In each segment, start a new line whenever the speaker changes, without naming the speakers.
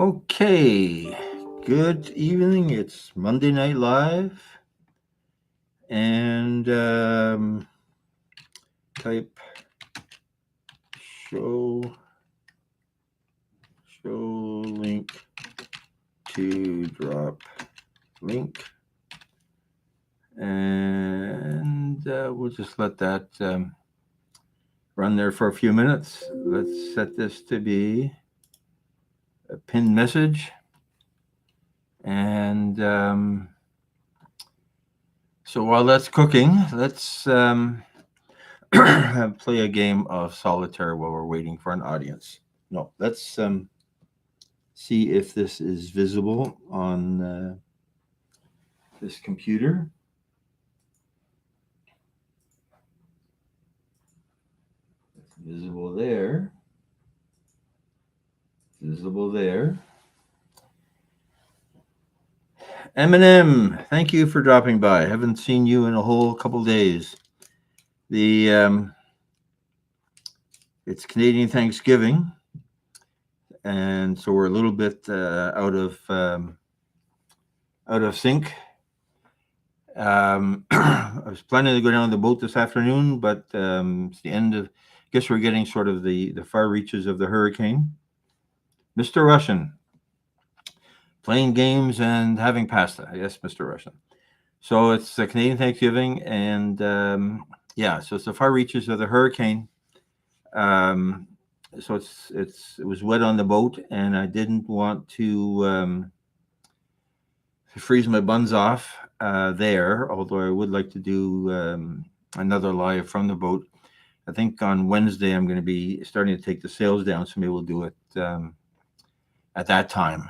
Okay, good evening. It's Monday Night Live, and type show link to drop link, and we'll just let that run there for a few minutes. Let's set this to be a pinned message, and so while that's cooking, let's play a game of solitaire while we're waiting for an audience. No, let's see if this is visible on this computer. It's visible there. Visible there. Eminem, thank you for dropping by. Haven't seen you in a whole couple days. It's Canadian Thanksgiving, and so we're a little bit out of sync. I was planning to go down the boat this afternoon, but it's the end of. I guess we're getting sort of the far reaches of the hurricane. Mr. Russian, playing games and having pasta. Yes, Mr. Russian. So it's the Canadian Thanksgiving, and so it's the far reaches of the hurricane. So it was wet on the boat, and I didn't want to freeze my buns off there. Although I would like to do another live from the boat. I think on Wednesday I'm going to be starting to take the sails down, so maybe we'll do it at that time.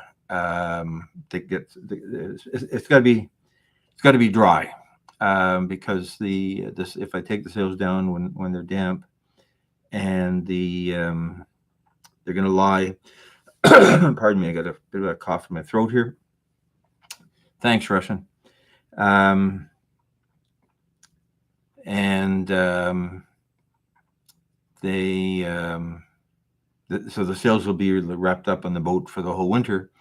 It's got to be dry because if I take the sails down when they're damp and they're going to lie. Pardon me, I got a bit of a cough in my throat here. Thanks, Russian. So the sails will be wrapped up on the boat for the whole winter,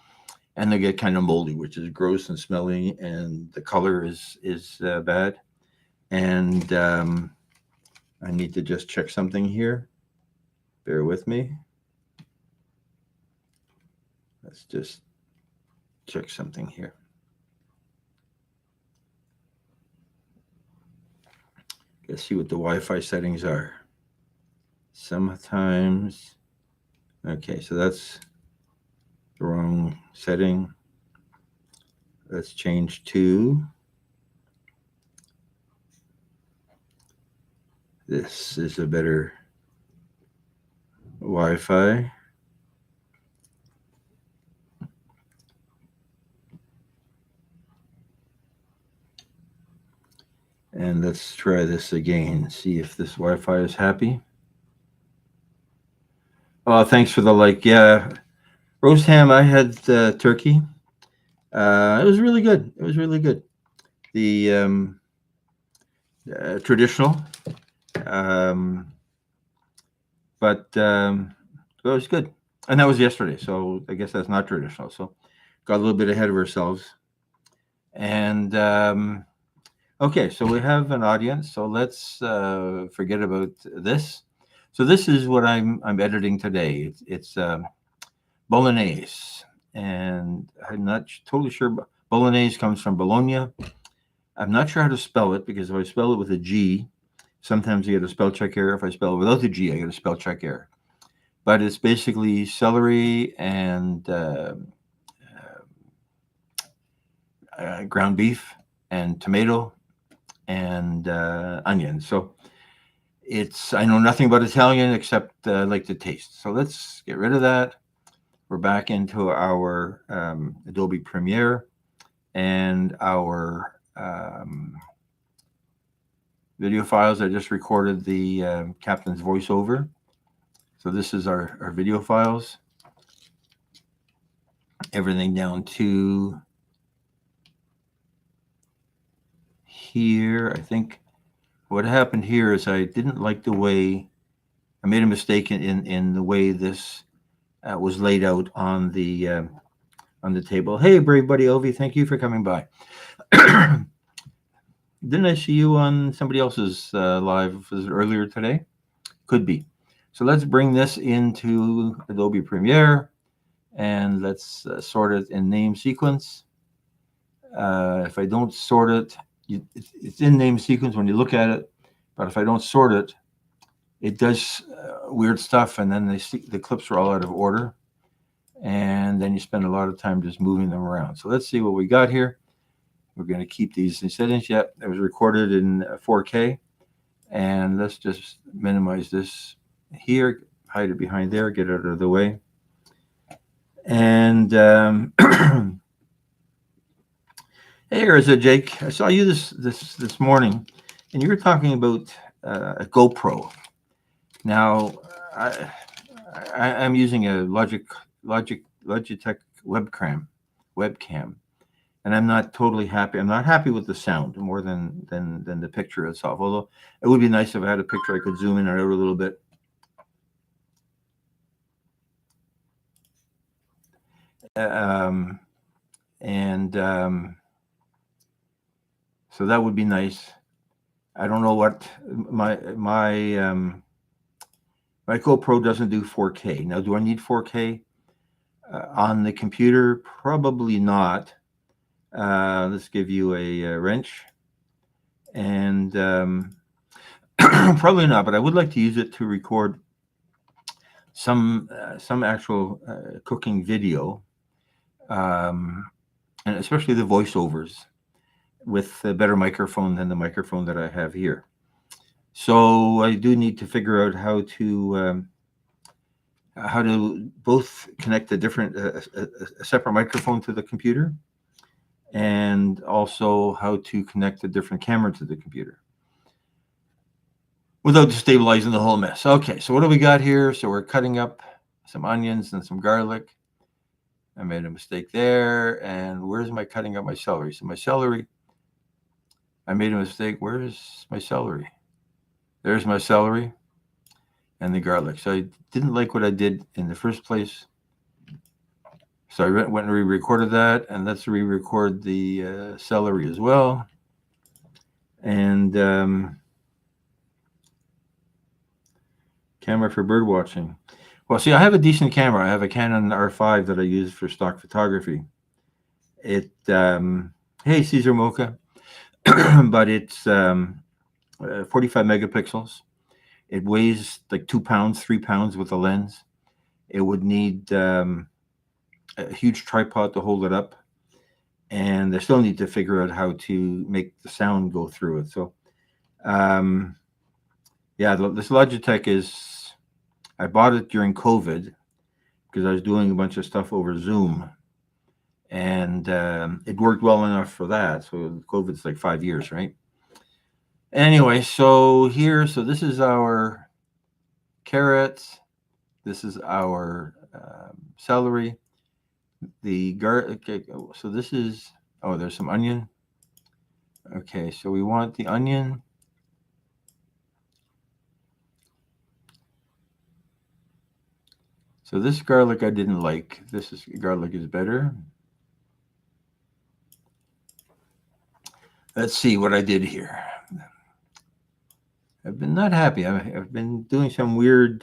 and they get kind of moldy, which is gross and smelly, and the color is bad. And I need to just check something here. Bear with me. Let's just check something here. Let's see what the Wi-Fi settings are. Sometimes, okay, so that's the wrong setting. Let's change to this is a better Wi-Fi. And let's try this again. See if this Wi-Fi is happy. Oh, thanks for the like. Yeah, roast ham. I had turkey. It was really good. It was really good. The traditional, but it was good. And that was yesterday, so I guess that's not traditional. So got a little bit ahead of ourselves. And okay, so we have an audience. So let's forget about this. So this is what I'm editing today. It's Bolognese, and I'm not totally sure. Bolognese comes from Bologna. I'm not sure how to spell it because if I spell it with a G, sometimes I get a spell check error. If I spell it without the G, I get a spell check error. But it's basically celery and ground beef and tomato and onion. So I know nothing about Italian except I like the taste. So let's get rid of that. We're back into our Adobe Premiere and our video files. I just recorded the captain's voiceover. So this is our video files. Everything down to here. I think what happened here is I didn't like the way I made a mistake in the way this was laid out on the table. Hey, brave buddy Ovi, thank you for coming by. Didn't I see you on somebody else's live? Was it earlier today? Could be. So let's bring this into Adobe Premiere and let's sort it in name sequence. If I don't sort it, it's in name sequence when you look at it, but if I don't sort it, it does weird stuff, and then the clips are all out of order, and then you spend a lot of time just moving them around. So let's see what we got here. We're going to keep these in settings. Yep, it was recorded in 4K, and let's just minimize this here, hide it behind there, get it out of the way, and hey, is it Jake? I saw you this morning, and you were talking about a GoPro. Now, I, I'm using a Logitech webcam, and I'm not totally happy. I'm not happy with the sound more than the picture itself. Although it would be nice if I had a picture I could zoom in and out a little bit. Um, and So that would be nice. I don't know what my GoPro doesn't do 4K. Now, do I need 4K on the computer? Probably not. Let's give you a wrench, and probably not. But I would like to use it to record some actual cooking video, and especially the voiceovers with a better microphone than the microphone that I have here. So I do need to figure out how to both connect a separate microphone to the computer, and also how to connect a different camera to the computer without destabilizing the whole mess. Okay, so what do we got here? So we're cutting up some onions and some garlic. I made a mistake there. And where's my cutting up my celery? So my celery, I made a mistake. Where's my celery? There's my celery and the garlic. So I didn't like what I did in the first place. So I went and re-recorded that, and let's re-record the celery as well. And camera for bird watching. Well, see, I have a decent camera. I have a Canon R5 that I use for stock photography. Hey, Caesar Mocha, but it's 45 megapixels. It weighs like 2 pounds, 3 pounds with a lens. It would need a huge tripod to hold it up, and I still need to figure out how to make the sound go through it. So, yeah, this Logitech I bought it during COVID because I was doing a bunch of stuff over Zoom, and it worked well enough for that. So COVID's like 5 years, right? Anyway, so this is our carrots. This is our celery. The garlic. Okay, so this is, there's some onion. Okay, so we want the onion. So this garlic I didn't like. Garlic is better. Let's see what I did here. I've been not happy. I've been doing some weird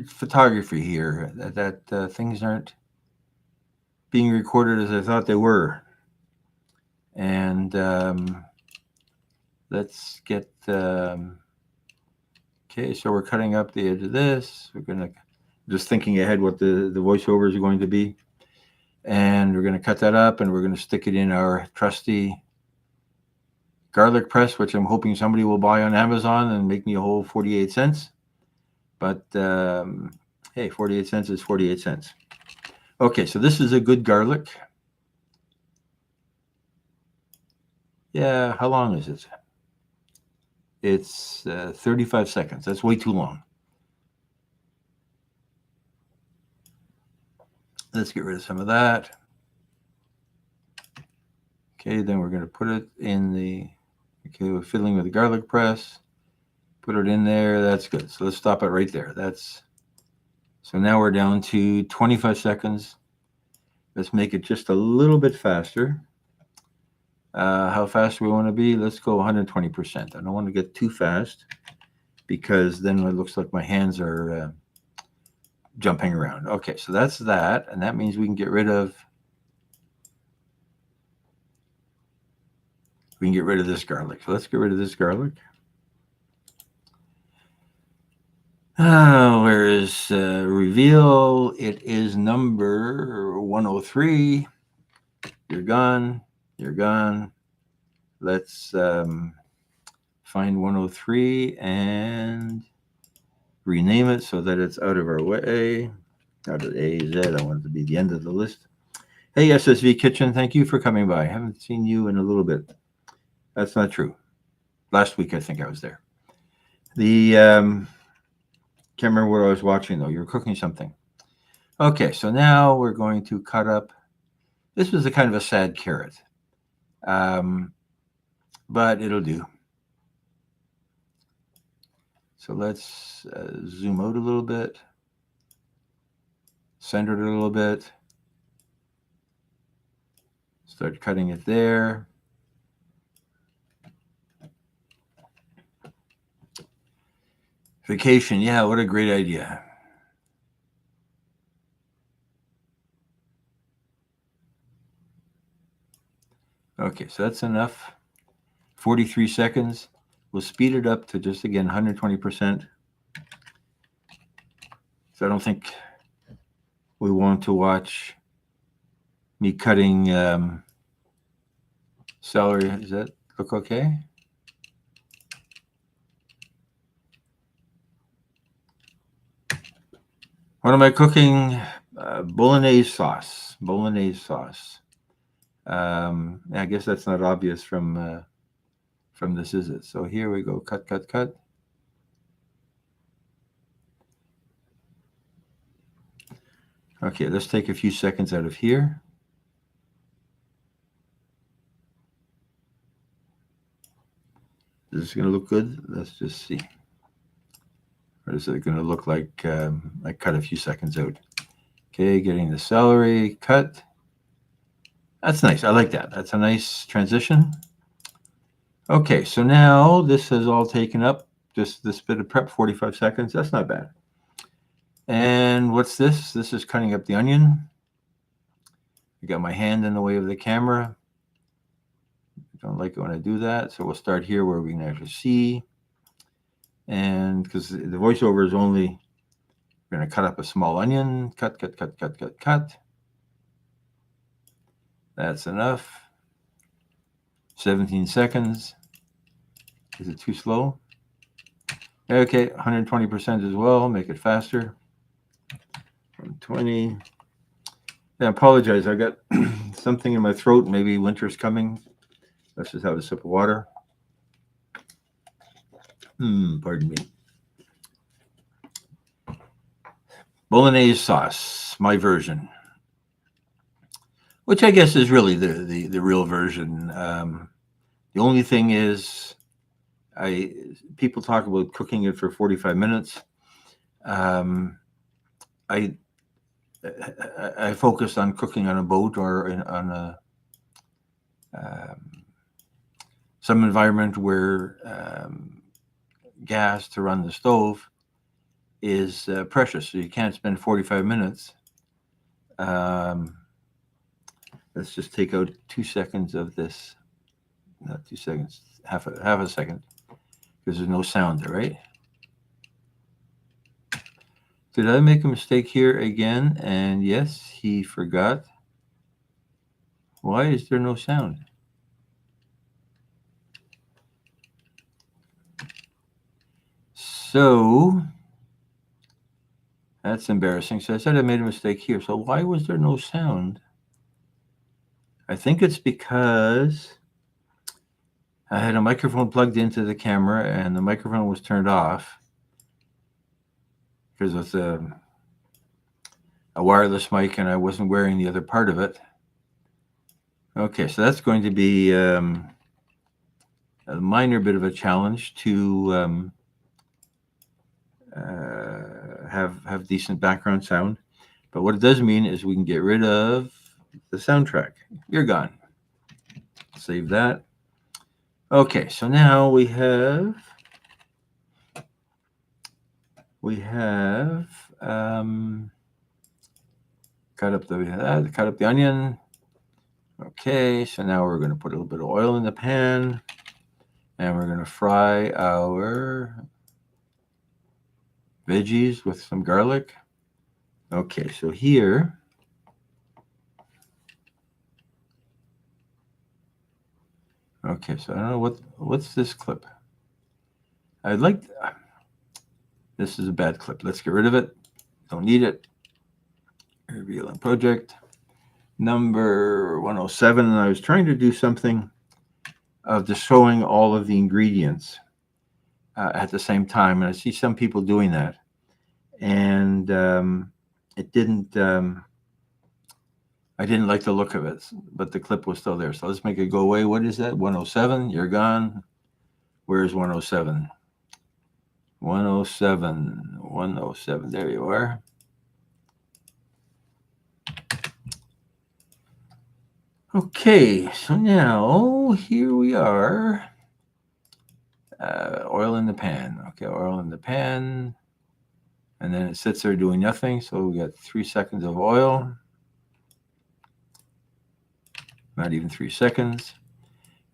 photography here. That things aren't being recorded as I thought they were. And let's get. Okay, so we're cutting up the edge of this. We're gonna just thinking ahead what the voiceovers are going to be, and we're gonna cut that up, and we're gonna stick it in our trusty garlic press, which I'm hoping somebody will buy on Amazon and make me a whole 48 cents. But hey, 48 cents is 48 cents. Okay, so this is a good garlic. Yeah, how long is it? It's 35 seconds. That's way too long. Let's get rid of some of that. Okay, then we're going to put it in we're fiddling with the garlic press. Put it in there. That's good. So let's stop it right there. That's So now we're down to 25 seconds. Let's make it just a little bit faster. How fast do we want to be? Let's go 120%. I don't want to get too fast because then it looks like my hands are jumping around. Okay, so that's that. And that means we can get rid of this garlic. So let's get rid of this garlic. Where is reveal? It is number 103. You're gone. You're gone. Let's find 103 and rename it so that it's out of our way. Out of A, Z. I want it to be the end of the list. Hey, SSV Kitchen, thank you for coming by. I haven't seen you in a little bit. That's not true. Last week, I think I was there. The can't remember what I was watching, though. You were cooking something. Okay, so now we're going to cut up. This was a kind of a sad carrot, but it'll do. So let's zoom out a little bit, center it a little bit, start cutting it there. Vacation, yeah, what a great idea. Okay, so that's enough. 43 seconds. We'll speed it up to just, again, 120%. So I don't think we want to watch me cutting celery. Does that look okay? What am I cooking? Bolognese sauce. Bolognese sauce. I guess that's not obvious from this, is it? So here we go. Cut, cut, cut. Okay, let's take a few seconds out of here. Is this going to look good? Let's just see. Or is it going to look like I cut a few seconds out? Okay, getting the celery cut. That's nice. I like that. That's a nice transition. Okay, so now this has all taken up. Just this bit of prep, 45 seconds. That's not bad. And what's this? This is cutting up the onion. I got my hand in the way of the camera. I don't like it when I do that. So we'll start here where we can actually see. And because the voiceover is only, we're going to cut up a small onion. Cut, cut, cut, cut, cut, cut. That's enough. 17 seconds. Is it too slow? Okay, 120% as well. Make it faster. 120. I apologize. I got something in my throat. Maybe winter's coming. Let's just have a sip of water. Pardon me. Bolognese sauce, my version, which I guess is really the real version. The only thing is, people talk about cooking it for 45 minutes. I focused on cooking on a boat or on a some environment where gas to run the stove is precious, so you can't spend 45 minutes. Let's just take out 2 seconds of this. Not 2 seconds, half a second, because there's no sound there, right? Did I make a mistake here again? And yes, he forgot. Why is there no sound? So that's embarrassing. So I said I made a mistake here. So why was there no sound? I think it's because I had a microphone plugged into the camera and the microphone was turned off because it's a wireless mic and I wasn't wearing the other part of it. Okay, so that's going to be a minor bit of a challenge to have decent background sound. But what it does mean is we can get rid of the soundtrack. You're gone. Save that. Okay, so now we have um, cut up the onion. Okay, so now we're going to put a little bit of oil in the pan, and we're going to fry our veggies with some garlic. Okay, so here, okay, so I don't know what's this clip. I'd like this is a bad clip. Let's get rid of it. Don't need it. Revealing project number 107, and I was trying to do something of just showing all of the ingredients at the same time, and I see some people doing that, and it didn't. I didn't like the look of it, but the clip was still there. So let's make it go away. What is that? 107. You're gone. Where's 107? 107. 107. There you are. Okay, so now here we are. Oil in the pan. Okay, oil in the pan. And then it sits there doing nothing. So we got 3 seconds of oil. Not even 3 seconds.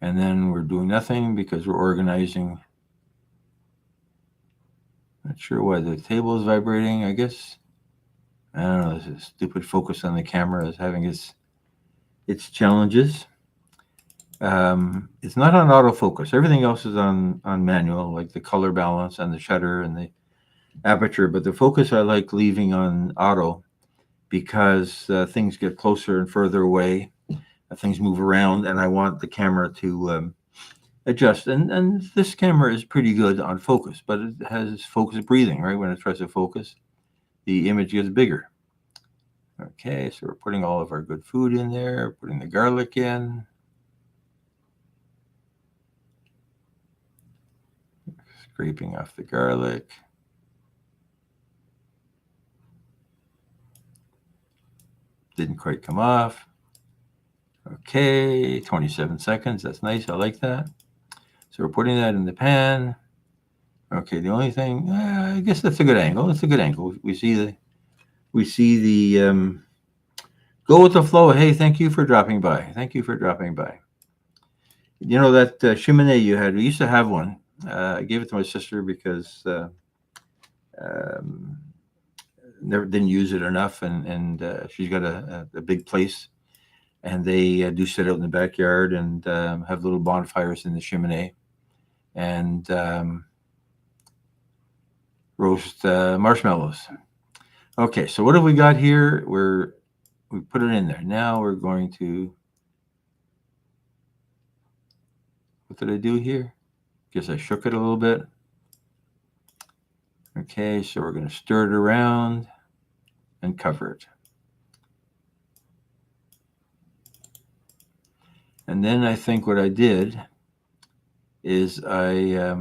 And then we're doing nothing because we're organizing. Not sure why the table is vibrating, I guess. I don't know, this is stupid focus on the camera is having its challenges. It's not on autofocus. Everything else is on manual, like the color balance and the shutter and the aperture. But the focus I like leaving on auto because things get closer and further away. Things move around, and I want the camera to adjust. And this camera is pretty good on focus, but it has focus breathing, right? When it tries to focus, the image gets bigger. Okay, so we're putting all of our good food in there, putting the garlic in. Scraping off the garlic. Didn't quite come off. Okay, 27 seconds. That's nice. I like that. So we're putting that in the pan. Okay, the only thing, I guess that's a good angle. That's a good angle. We see the go with the flow. Hey, thank you for dropping by. Thank you for dropping by. You know that cheminée you had? We used to have one. I gave it to my sister because never didn't use it enough, and she's got a big place, and they do sit out in the backyard and have little bonfires in the cheminée, and roast marshmallows. Okay, so what have we got here? We put it in there. Now we're going to. What did I do here? Guess I shook it a little bit. Okay, so we're going to stir it around and cover it. And then I think what I did is I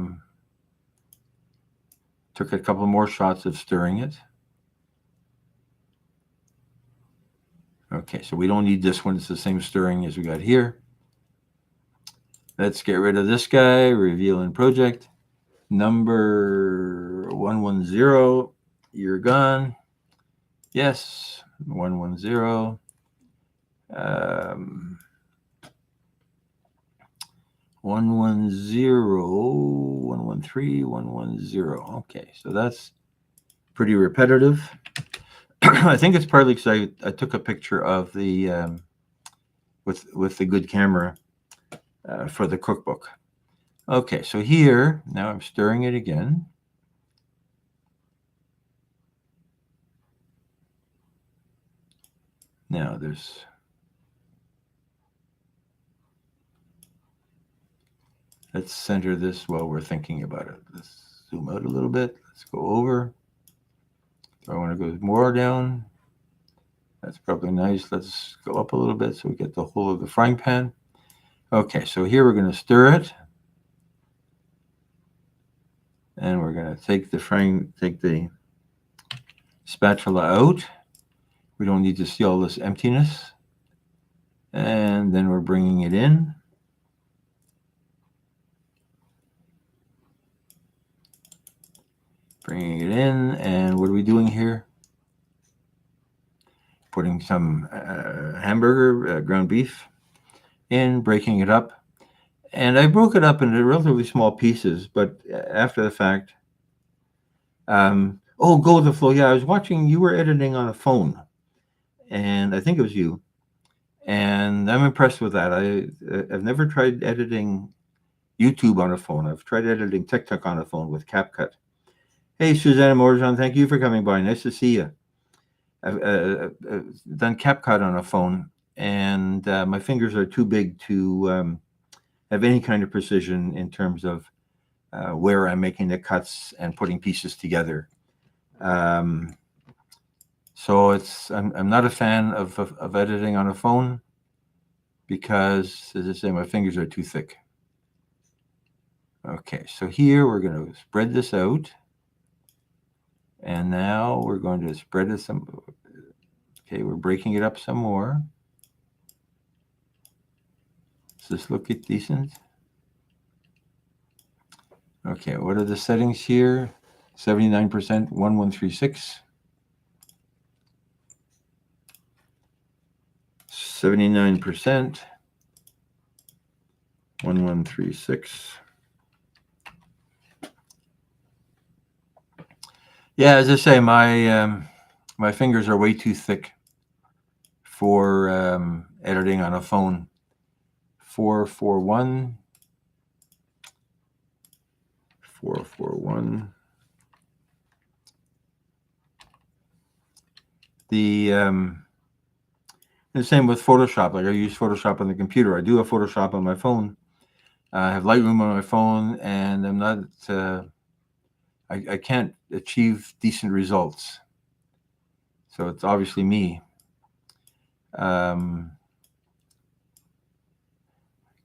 took a couple more shots of stirring it. Okay, so we don't need this one. It's the same stirring as we got here. Let's get rid of this guy. Reveal in project. Number 110. You're gone. Yes, 110. 110, 113, 110. Okay, so that's pretty repetitive. I think it's partly because I took a picture of the with the good camera for the cookbook. Okay, so here now I'm stirring it again. Now let's center this while we're thinking about it. Let's zoom out a little bit. Let's go over. Do I want to go more down? That's probably nice. Let's go up a little bit so we get the whole of the frying pan. Okay, so here we're going to stir it. And we're going to take the Spatula out. We don't need to see all this emptiness. And then we're bringing it in. Bringing it in. And what are we doing here? Putting some hamburger, ground beef in, breaking it up. And I broke it up into relatively small pieces, but after the fact, go with the flow. Yeah, I was watching, you were editing on a phone, and I think it was you. And I'm impressed with that. I've never tried editing YouTube on a phone. I've tried editing TikTok on a phone with CapCut. Hey, Susanna Morjan, thank you for coming by. Nice to see you. I've done CapCut on a phone, and my fingers are too big to have any kind of precision in terms of where I'm making the cuts and putting pieces together. So I'm not a fan of editing on a phone because, as I say, my fingers are too thick. Okay, so here we're going to spread this out. And now we're going to spread it some. Okay, we're breaking it up some more. Does this look decent? Okay, what are the settings here? 79%, 1136. 79%, 1136. Yeah, as I say, my fingers are way too thick for editing on a phone. 441. 441. The same with Photoshop. Like I use Photoshop on the computer. I do have Photoshop on my phone. I have Lightroom on my phone, and I'm not. I can't achieve decent results. So it's obviously me.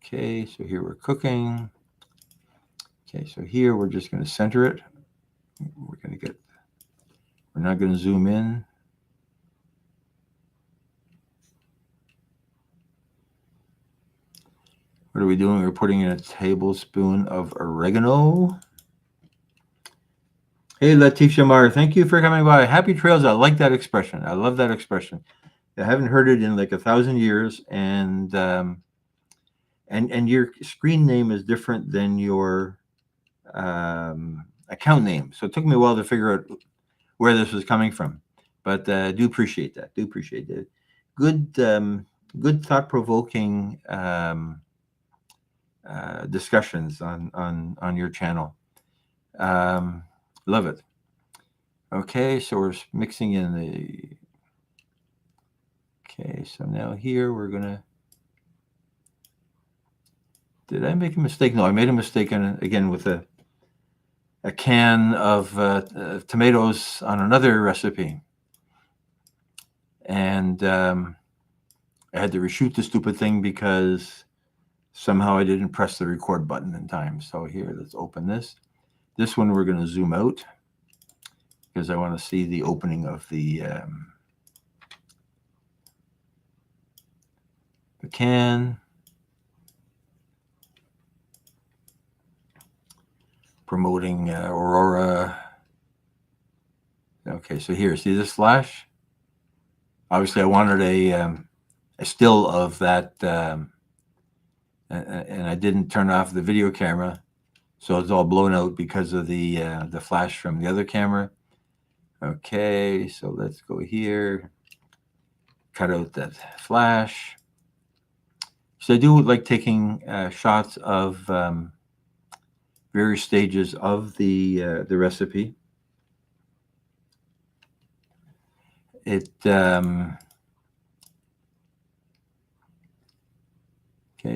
Okay, so here we're cooking. Okay, so here we're just going to center it. We're not going to zoom in. What are we doing? We're putting in a tablespoon of oregano. Hey, Letitia Mar, thank you for coming by. Happy trails. I like that expression. I love that expression. I haven't heard it in like 1,000 years, and your screen name is different than your account name. So it took me a while to figure out where this was coming from, but do appreciate that. Do appreciate it. Good thought-provoking discussions on your channel. Love it. Okay, so we're mixing in the. Okay, so now here we're gonna. Did I make a mistake? No, I made a mistake again with a can of tomatoes on another recipe, and I had to reshoot the stupid thing because somehow I didn't press the record button in time. So here, let's open this. This one we're going to zoom out because I want to see the opening of the can. Promoting Aurora. Okay, so here, see this flash? Obviously, I wanted a still of that, and I didn't turn off the video camera, so it's all blown out because of the flash from the other camera. Okay, so let's go here, cut out that flash. So I do like taking shots of various stages of the recipe. Okay,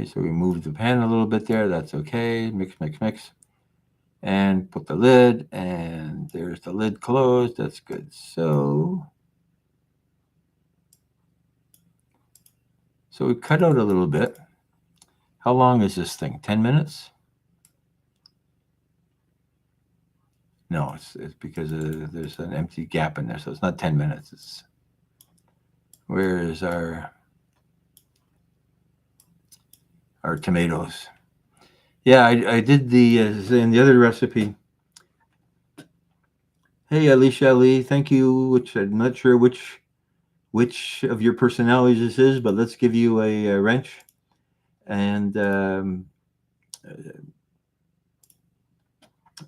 so we move the pan a little bit there. That's okay. Mix, mix, mix. And put the lid, and there's the lid closed. That's good. So we cut out a little bit. How long is this thing? 10 minutes? No, it's because there's an empty gap in there, so it's not 10 minutes. It's where is our tomatoes? Yeah, I did the in the other recipe. Hey, Alicia Ali, thank you. Which I'm not sure which of your personalities this is, but let's give you a wrench. And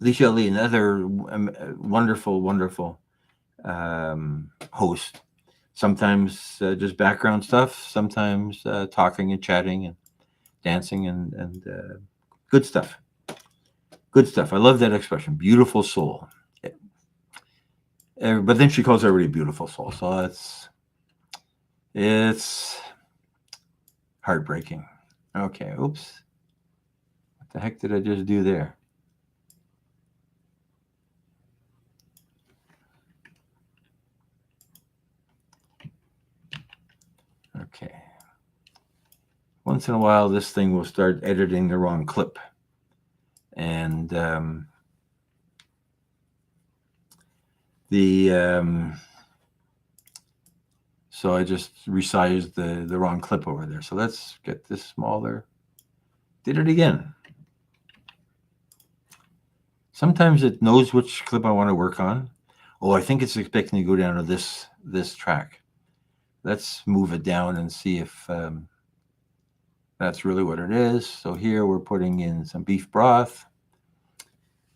Alicia Ali, another wonderful, wonderful host. Sometimes just background stuff, sometimes talking and chatting and dancing and good stuff. Good stuff. I love that expression, beautiful soul. But then she calls everybody beautiful soul, so it's heartbreaking. Okay, oops. What the heck did I just do there? Okay. Once in a while, this thing will start editing the wrong clip. And so I just resized the wrong clip over there. So let's get this smaller. Did it again. Sometimes it knows which clip I want to work on. Oh, I think it's expecting to go down to this track. Let's move it down and see if that's really what it is. So here we're putting in some beef broth.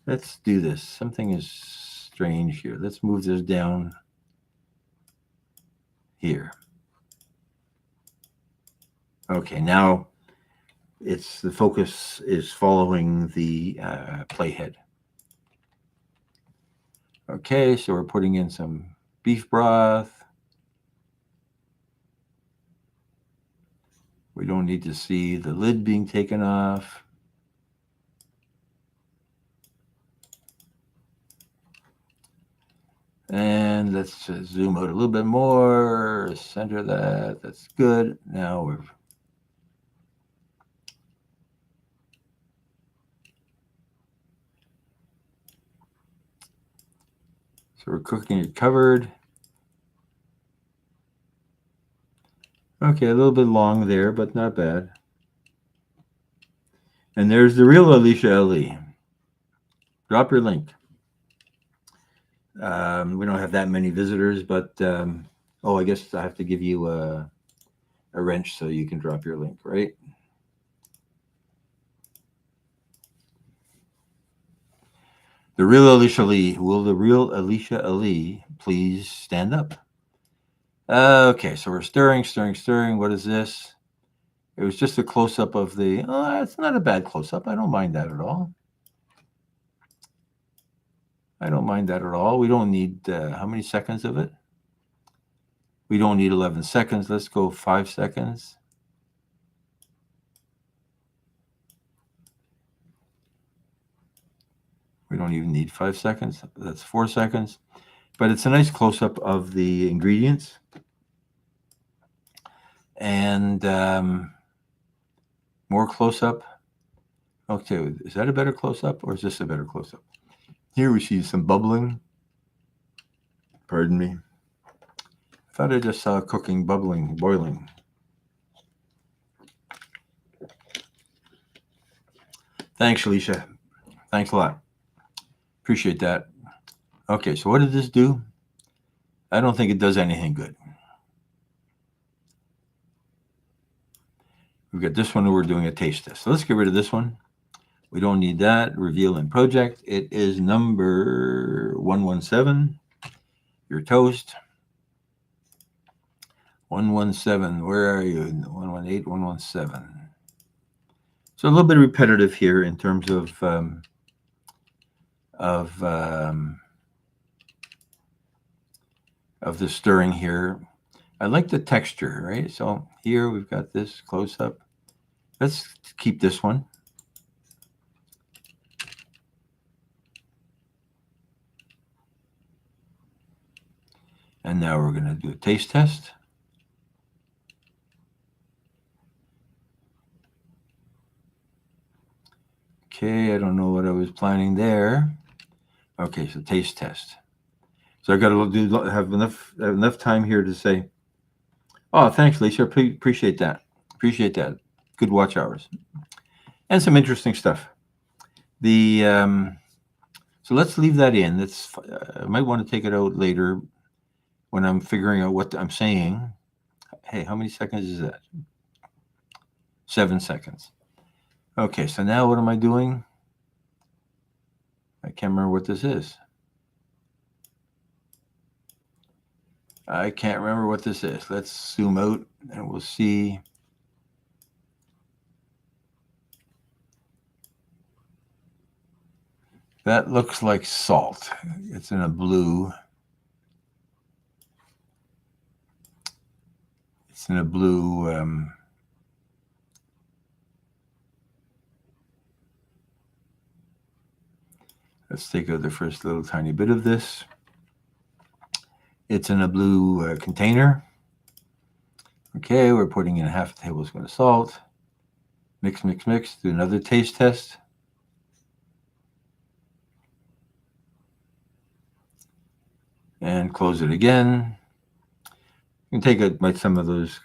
Let's do this. Something is strange here. Let's move this down here. Okay, now it's the focus is following the playhead. Okay, so we're putting in some beef broth. We don't need to see the lid being taken off. And let's zoom out a little bit more, center that. That's good. Now we're cooking it covered. Okay, a little bit long there, but not bad. And there's the real Alicia Ali. Drop your link. We don't have that many visitors, but I guess I have to give you a wrench so you can drop your link, right? The real Alicia Ali. Will the real Alicia Ali please stand up? Okay, so we're stirring. What is this? It was just a close up of the. Oh, it's not a bad close up. I don't mind that at all. We don't need how many seconds of it? We don't need 11 seconds. Let's go 5 seconds. We don't even need 5 seconds. That's 4 seconds. But it's a nice close up of the ingredients. And more close up. Okay, is that a better close up or is this a better close up? Here we see some bubbling. Pardon me. I thought I just saw cooking, bubbling, boiling. Thanks, Alicia. Thanks a lot. Appreciate that. Okay, so what did this do? I don't think it does anything good. We've got this one, we're doing a taste test. So let's get rid of this one. We don't need that. Reveal in project. It is number 117. Your toast. 117. Where are you? 118, 117. So a little bit repetitive here in terms of the stirring here. I like the texture, right? So here we've got this close up. Let's keep this one. And now we're going to do a taste test. Okay, I don't know what I was planning there. Okay, so taste test. So I got to have enough time here to say, oh, thanks, Lisa. Appreciate that. Appreciate that. Good watch hours and some interesting stuff. The So let's leave that in. I might want to take it out later when I'm figuring out what I'm saying. Hey, how many seconds is that? 7 seconds. Okay, so now what am I doing? I can't remember what this is. I can't remember what this is. Let's zoom out and we'll see. That looks like salt. It's in a blue. It's in a blue. Let's take out the first little tiny bit of this. It's in a blue container. Okay, we're putting in half a tablespoon of salt. Mix, mix, mix. Do another taste test. And close it again. You can take out some of those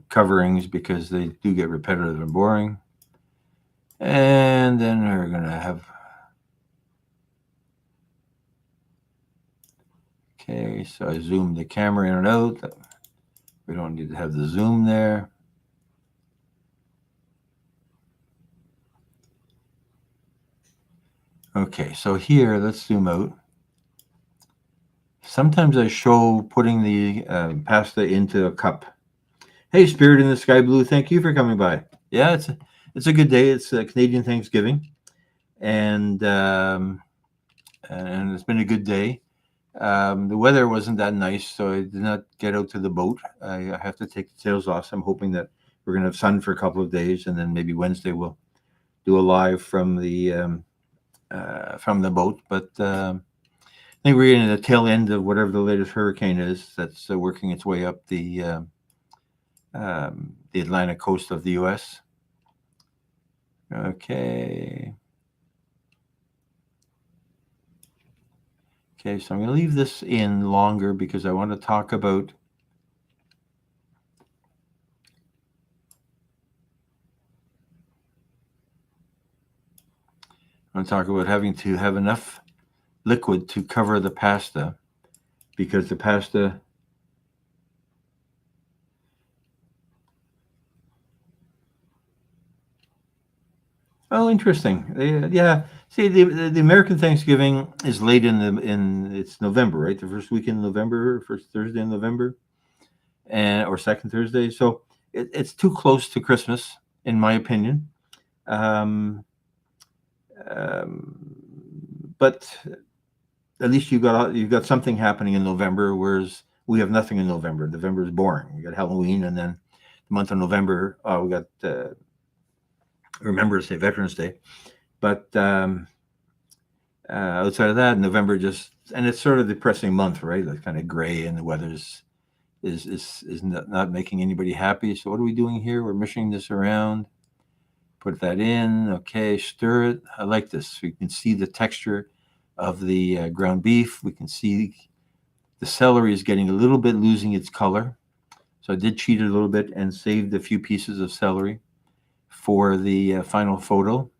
coverings because they do get repetitive and boring. And then we're going to have. Okay, so I zoomed the camera in and out. We don't need to have the zoom there. Okay, so here, let's zoom out. Sometimes I show putting the pasta into a cup. Hey, Spirit in the Sky Blue, thank you for coming by. Yeah, it's a good day. It's Canadian Thanksgiving, and it's been a good day. The weather wasn't that nice, so I did not get out to the boat. I have to take the sails off. So I'm hoping that we're going to have sun for a couple of days, and then maybe Wednesday we'll do a live from the boat. But I think we're in the tail end of whatever the latest hurricane is that's working its way up the Atlantic coast of the U.S. Okay. Okay, so I'm going to leave this in longer because I want to talk about having to have enough liquid to cover the pasta because the pasta. Oh, interesting. Yeah. See, the American Thanksgiving is late it's November, right? The first week in November, first Thursday in November, and or second Thursday. So it's too close to Christmas, in my opinion. Um, um, but at least you've got something happening in November, whereas we have nothing in November. November is boring. We got Halloween, and then the month of November, we got remember to say Veterans Day. But outside of that, November and it's sort of a depressing month, right? It's kind of gray, and the weather's is not making anybody happy. So what are we doing here? We're mishing this around. Put that in. Okay, stir it. I like this. We can see the texture of the ground beef. We can see the celery is getting a little bit losing its color. So I did cheat it a little bit and saved a few pieces of celery for the final photo.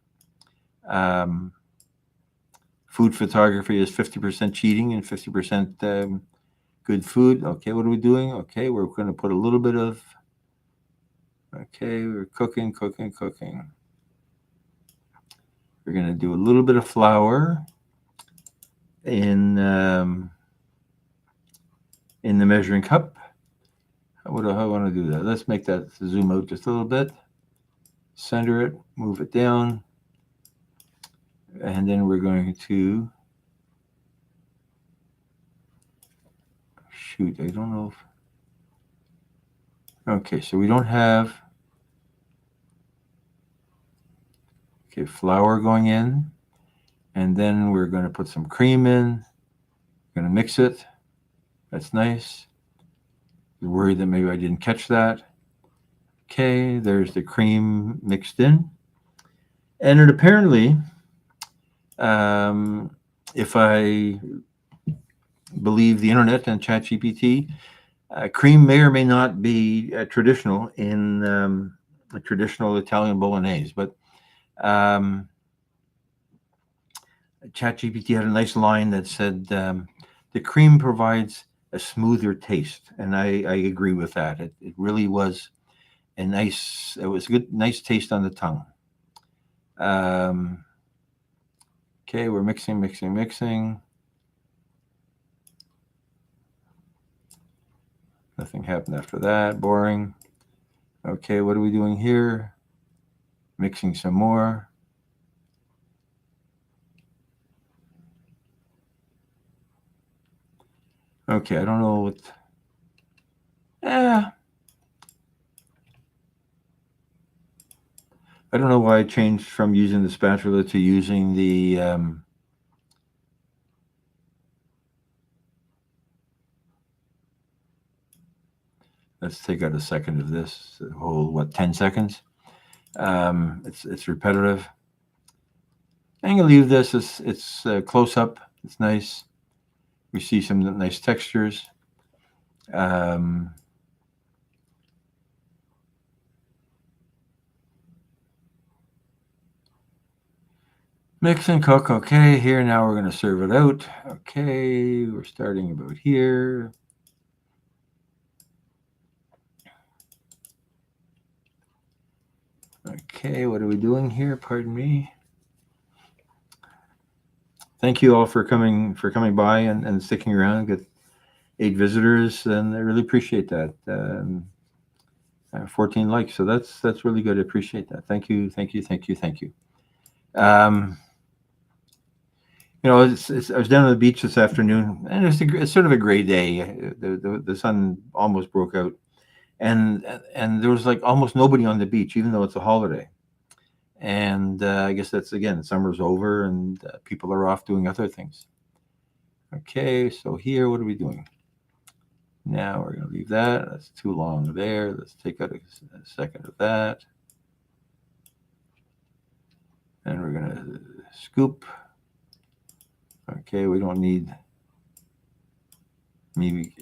Food photography is 50% cheating and 50% good food. Okay, what are we doing? Okay, we're going to put a little bit of. Okay, we're cooking. We're going to do a little bit of flour in the measuring cup. How do I want to do that? Let's make that zoom out just a little bit. Center it, move it down, and then we're going to shoot. I don't know if. Okay, so we don't have. Okay, flour going in, and then we're going to put some cream in. We're going to mix it. That's nice. I was worried that maybe I didn't catch that. Okay, there's the cream mixed in. And it apparently, if I believe the internet and ChatGPT, cream may or may not be traditional in a traditional Italian bolognese, but um, ChatGPT had a nice line that said the cream provides a smoother taste, and I agree with that. It really was it was a good, nice taste on the tongue. Um, okay, we're mixing, mixing, mixing. Nothing happened after that. Boring. Okay, what are we doing here? Mixing some more. Okay, I don't know what. Eh, I don't know why I changed from using the spatula to using the. Let's take out a second of this. The whole 10 seconds. It's repetitive. I'm gonna leave this. It's close up. It's nice. We see some nice textures. Um, Mix and cook. Okay, here now we're going to serve it out. Okay, we're starting about here. Okay, what are we doing here? Pardon me. Thank you all for coming by and sticking around. Get 8 visitors, and I really appreciate that. 14 likes, so that's really good. I appreciate that. Thank you, thank you, thank you, thank you. Um, I was down on the beach this afternoon, and it's sort of a gray day. The sun almost broke out, and and there was like almost nobody on the beach, even though it's a holiday. And I guess that's again, summer's over, and people are off doing other things. Okay, so here, what are we doing? Now we're going to leave that. That's too long there. Let's take out a second of that. And we're going to scoop. Okay, we don't need maybe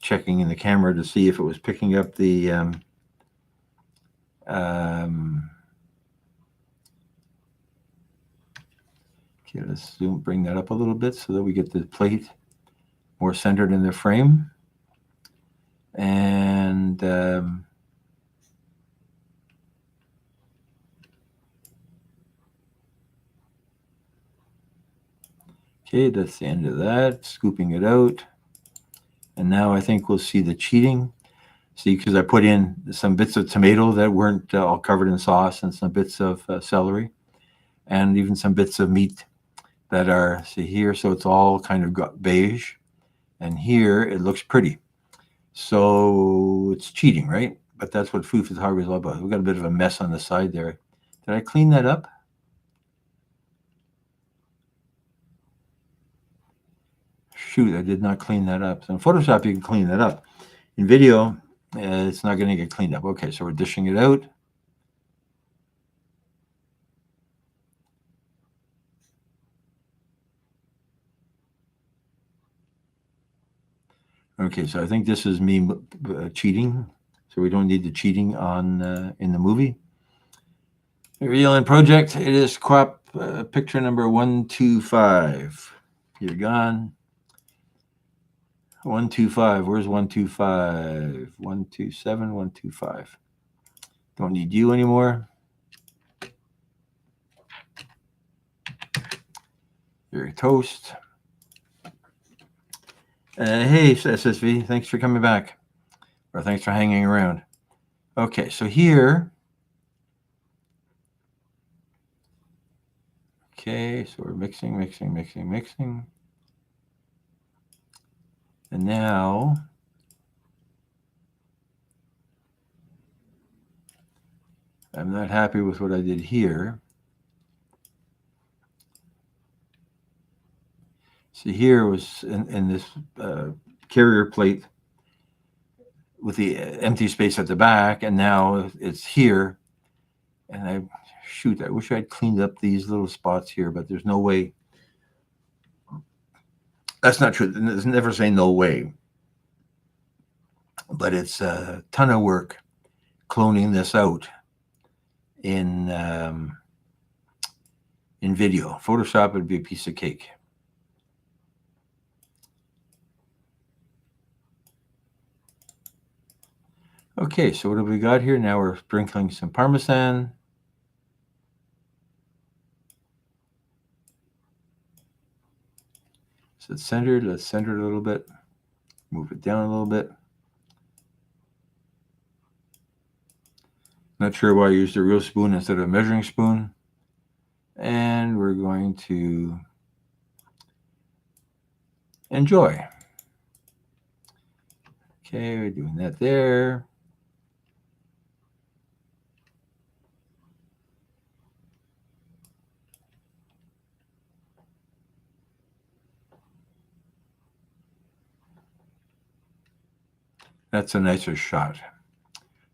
checking in the camera to see if it was picking up the okay, let's bring that up a little bit so that we get the plate more centered in the frame. And okay, that's the end of that. Scooping it out. And now I think we'll see the cheating. See, because I put in some bits of tomato that weren't all covered in sauce, and some bits of celery, and even some bits of meat that are, see here, so it's all kind of got beige. And here it looks pretty. So it's cheating, right? But that's what food photography is all about. We've got a bit of a mess on the side there. Did I clean that up? Shoot, I did not clean that up. So in Photoshop, you can clean that up. In video, it's not going to get cleaned up. Okay, so we're dishing it out. Okay, so I think this is me cheating. So we don't need the cheating on in the movie. Real in project. It is crop picture number 125. You're gone. 125. Where's 125? 127, 125. Don't need you anymore. You're toast. Hey, SSV. Thanks for coming back. Or thanks for hanging around. Okay, so here. Okay, so we're mixing, mixing, mixing, mixing. And now I'm not happy with what I did here. See, here was in this carrier plate with the empty space at the back, and now it's here. And I wish I'd cleaned up these little spots here, but there's no way That's not true. It's never say no way, but it's a ton of work cloning this out in in video. Photoshop would be a piece of cake. Okay, so what have we got here? Now we're sprinkling some Parmesan. Is it centered? Let's center it a little bit. Move it down a little bit. Not sure why I used a real spoon instead of a measuring spoon. And we're going to enjoy. Okay, we're doing that there. That's a nicer shot.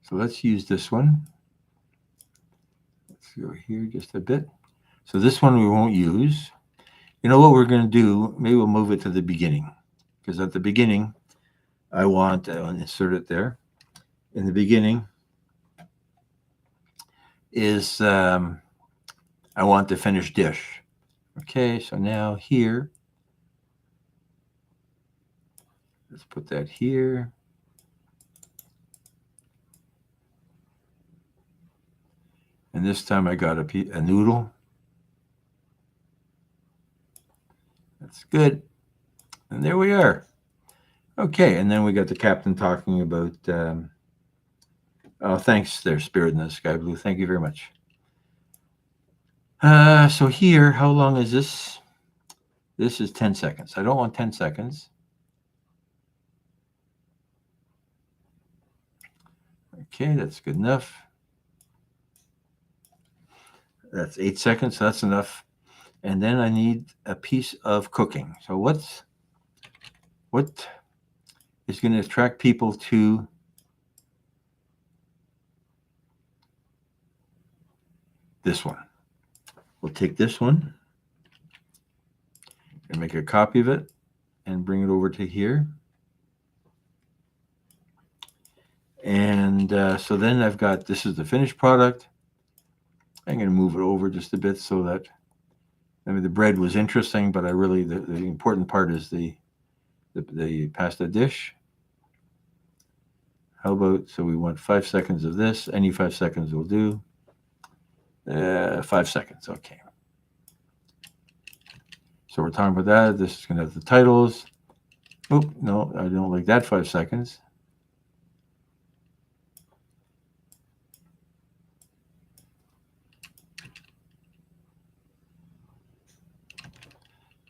So let's use this one. Let's go here just a bit. So this one we won't use. You know what we're going to do? Maybe we'll move it to the beginning. Because at the beginning, I want to insert it there. In the beginning is I want the finished dish. Okay, so now here, let's put that here. And this time I got a noodle. That's good. And there we are. Okay, and then we got the captain talking about, oh, thanks there, Spirit in the Sky Blue. Thank you very much. So here, how long is this? This is 10 seconds. I don't want 10 seconds. Okay, that's good enough. That's 8 seconds. So that's enough. And then I need a piece of cooking. So what is going to attract people to this one? We'll take this one and make a copy of it and bring it over to here. And so then I've got, this is the finished product. I'm going to move it over just a bit so that, I mean, the bread was interesting, but I really, the important part is the pasta dish. How about, so we want 5 seconds of this. Any 5 seconds will do. 5 seconds, okay. So we're talking about that. This is going to have the titles. Oh, no, I don't like that 5 seconds.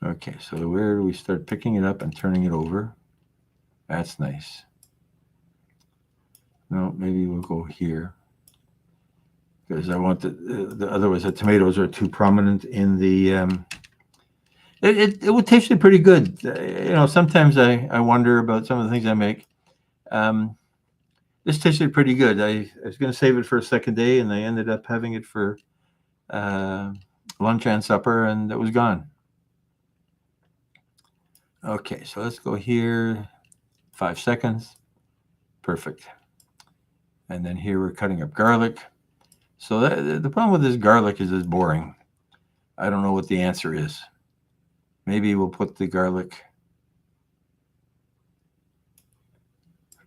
Okay, so where do we start picking it up and turning it over? That's nice. No, maybe we'll go here. Because I want the otherwise the tomatoes are too prominent in the it would taste pretty good. You know, sometimes I wonder about some of the things I make. This tasted pretty good. I was going to save it for a second day, and I ended up having it for lunch and supper, and it was gone. Okay, so let's go here. 5 seconds. Perfect. And then here we're cutting up garlic. So the problem with this garlic is it's boring. I don't know what the answer is. Maybe we'll put the garlic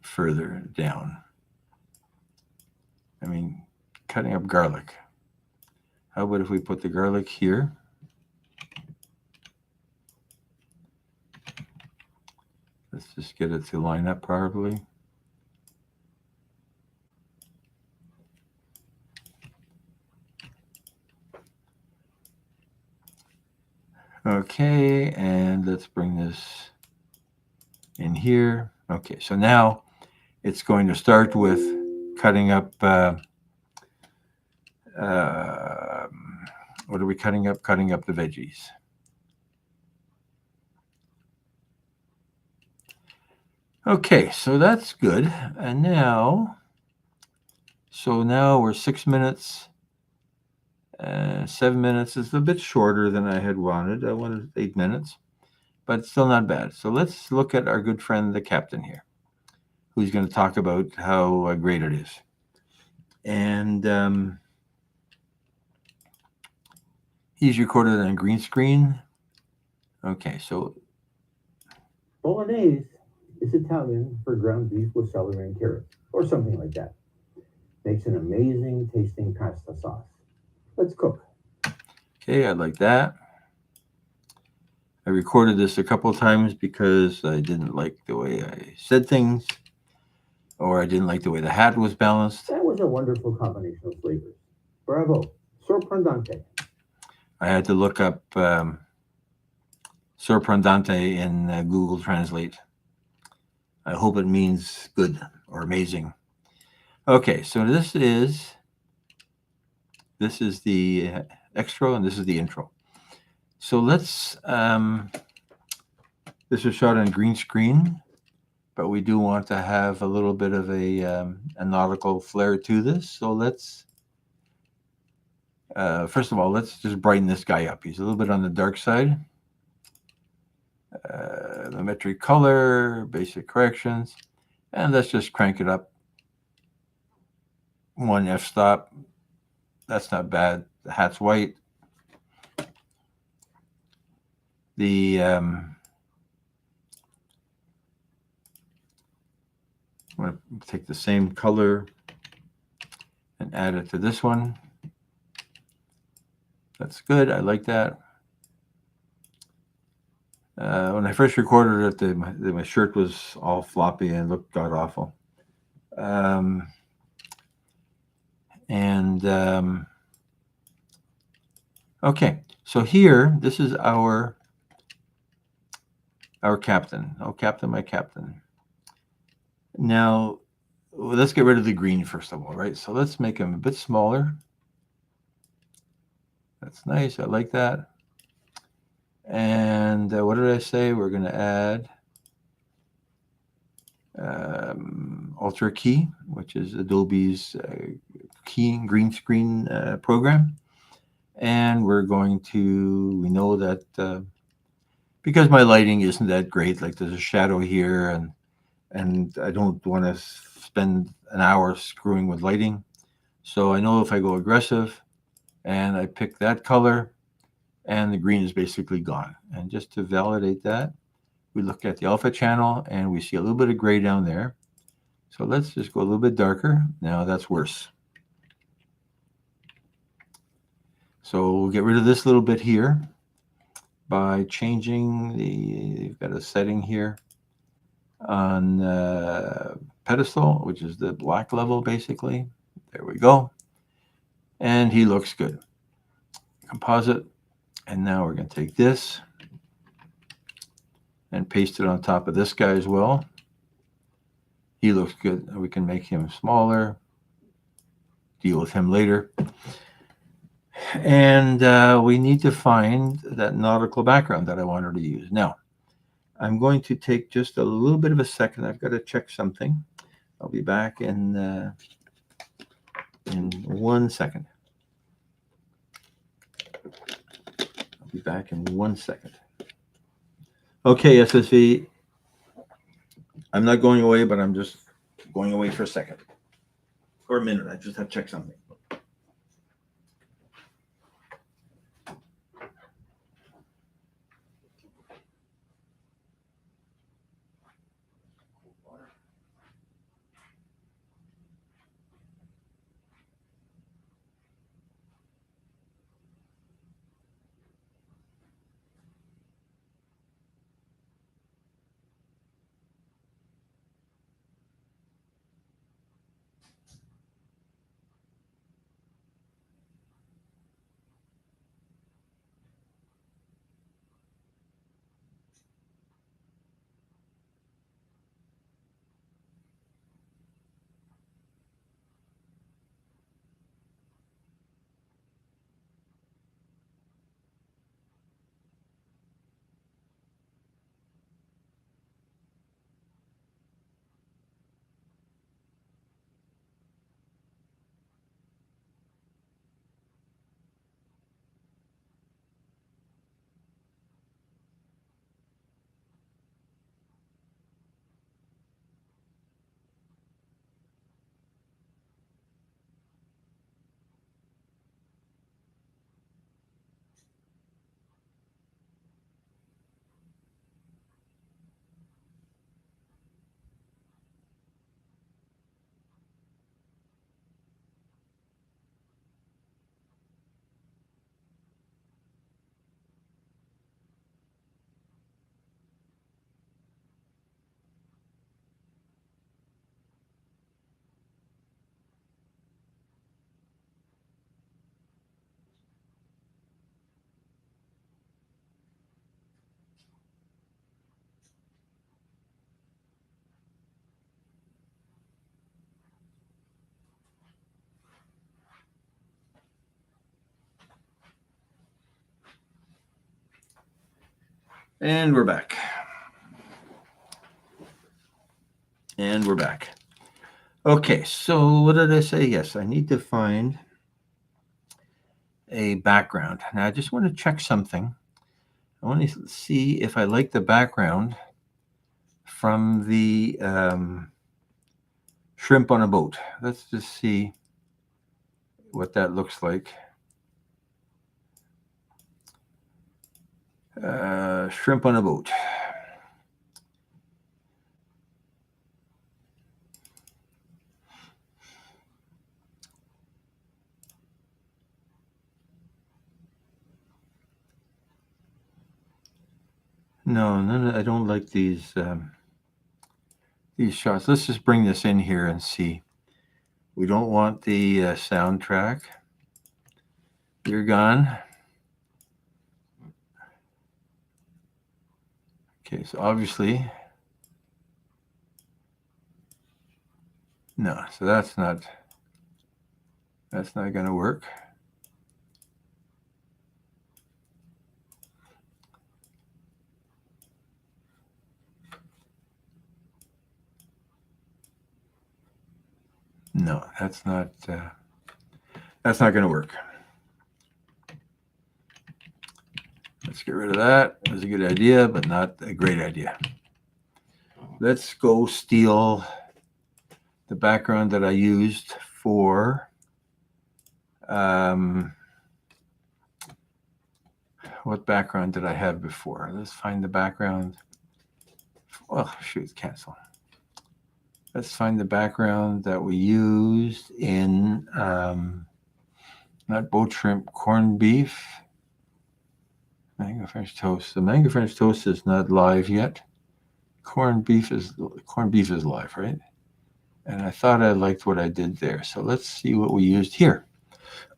further down. I mean, cutting up garlic. How about if we put the garlic here? Let's just get it to line up properly. Okay, and let's bring this in here. Okay, so now it's going to start with cutting up, what are we cutting up? Cutting up the veggies. Okay, so that's good. And now, so now we're 6 minutes, 7 minutes. It's a bit shorter than I had wanted. I wanted 8 minutes. but still not bad. So let's look at our good friend, the captain here, who's going to talk about how great it is. And he's recorded on green screen. Okay, so
Bolognese is Italian for ground beef with celery and carrots, or something like that. Makes an amazing tasting pasta sauce. Let's cook.
okay, I like that. I recorded this a couple of times because I didn't like the way I said things, or I didn't like the way the hat was balanced.
That was a wonderful combination of flavors. Bravo. Sorprendente.
I had to look up sorprendente in Google Translate. I hope it means good or amazing. Okay, so this is the extra and this is the intro. So let's. This was shot on green screen, but we do want to have a little bit of a nautical flair to this. So let's. First of all, let's just brighten this guy up. He's a little bit on the dark side. The metric color, basic corrections, and let's just crank it up. One f-stop. That's not bad. The hat's white. The I'm going to take the same color and add it to this one. That's good. I like that. When I first recorded it, my shirt was all floppy and looked god awful. Um, and okay, so here, this is our captain. Oh, captain, my captain. Now, let's get rid of the green first of all, right? So let's make him a bit smaller. That's nice. I like that. And what did I say? We're going to add Ultra Key, which is Adobe's keying green screen program. And we're going to, we know that because my lighting isn't that great, like there's a shadow here, and I don't want to spend an hour screwing with lighting. So I know if I go aggressive and I pick that color, and the green is basically gone. And just to validate that, we look at the alpha channel and we see a little bit of gray down there. So let's just go a little bit darker. Now that's worse. So we'll get rid of this little bit here by changing you've got a setting here on pedestal, which is the black level basically. There we go. And he looks good. Composite. And now we're going to take this and paste it on top of this guy as well. He looks good. We can make him smaller, deal with him later. And we need to find that nautical background that I wanted to use. Now, I'm going to take just a little bit of a second. I've got to check something. I'll be back in 1 second. I'll be back in 1 second. Okay, SSV. I'm not going away, but I'm just going away for a second or a minute. I just have to check something. And we're back. And we're back. Okay, so what did I say? Yes, I need to find a background. Now, I just want to check something. I want to see if I like the background from the shrimp on a boat. Let's just see what that looks like. Shrimp on a boat. No, none. I don't like these shots. Let's just bring this in here and see. We don't want the soundtrack. You're gone. Okay, so obviously, no. So that's not going to work. No, that's not going to work. Let's get rid of that. It was a good idea, but not a great idea. Let's go steal the background that I used for what background did I have before? Let's find the background. Oh, shoot, cancel. Let's find the background that we used in not boat shrimp, corned beef, mango French toast. The mango French toast is not live yet. Corned beef is live, right? And I thought I liked what I did there. So let's see what we used here.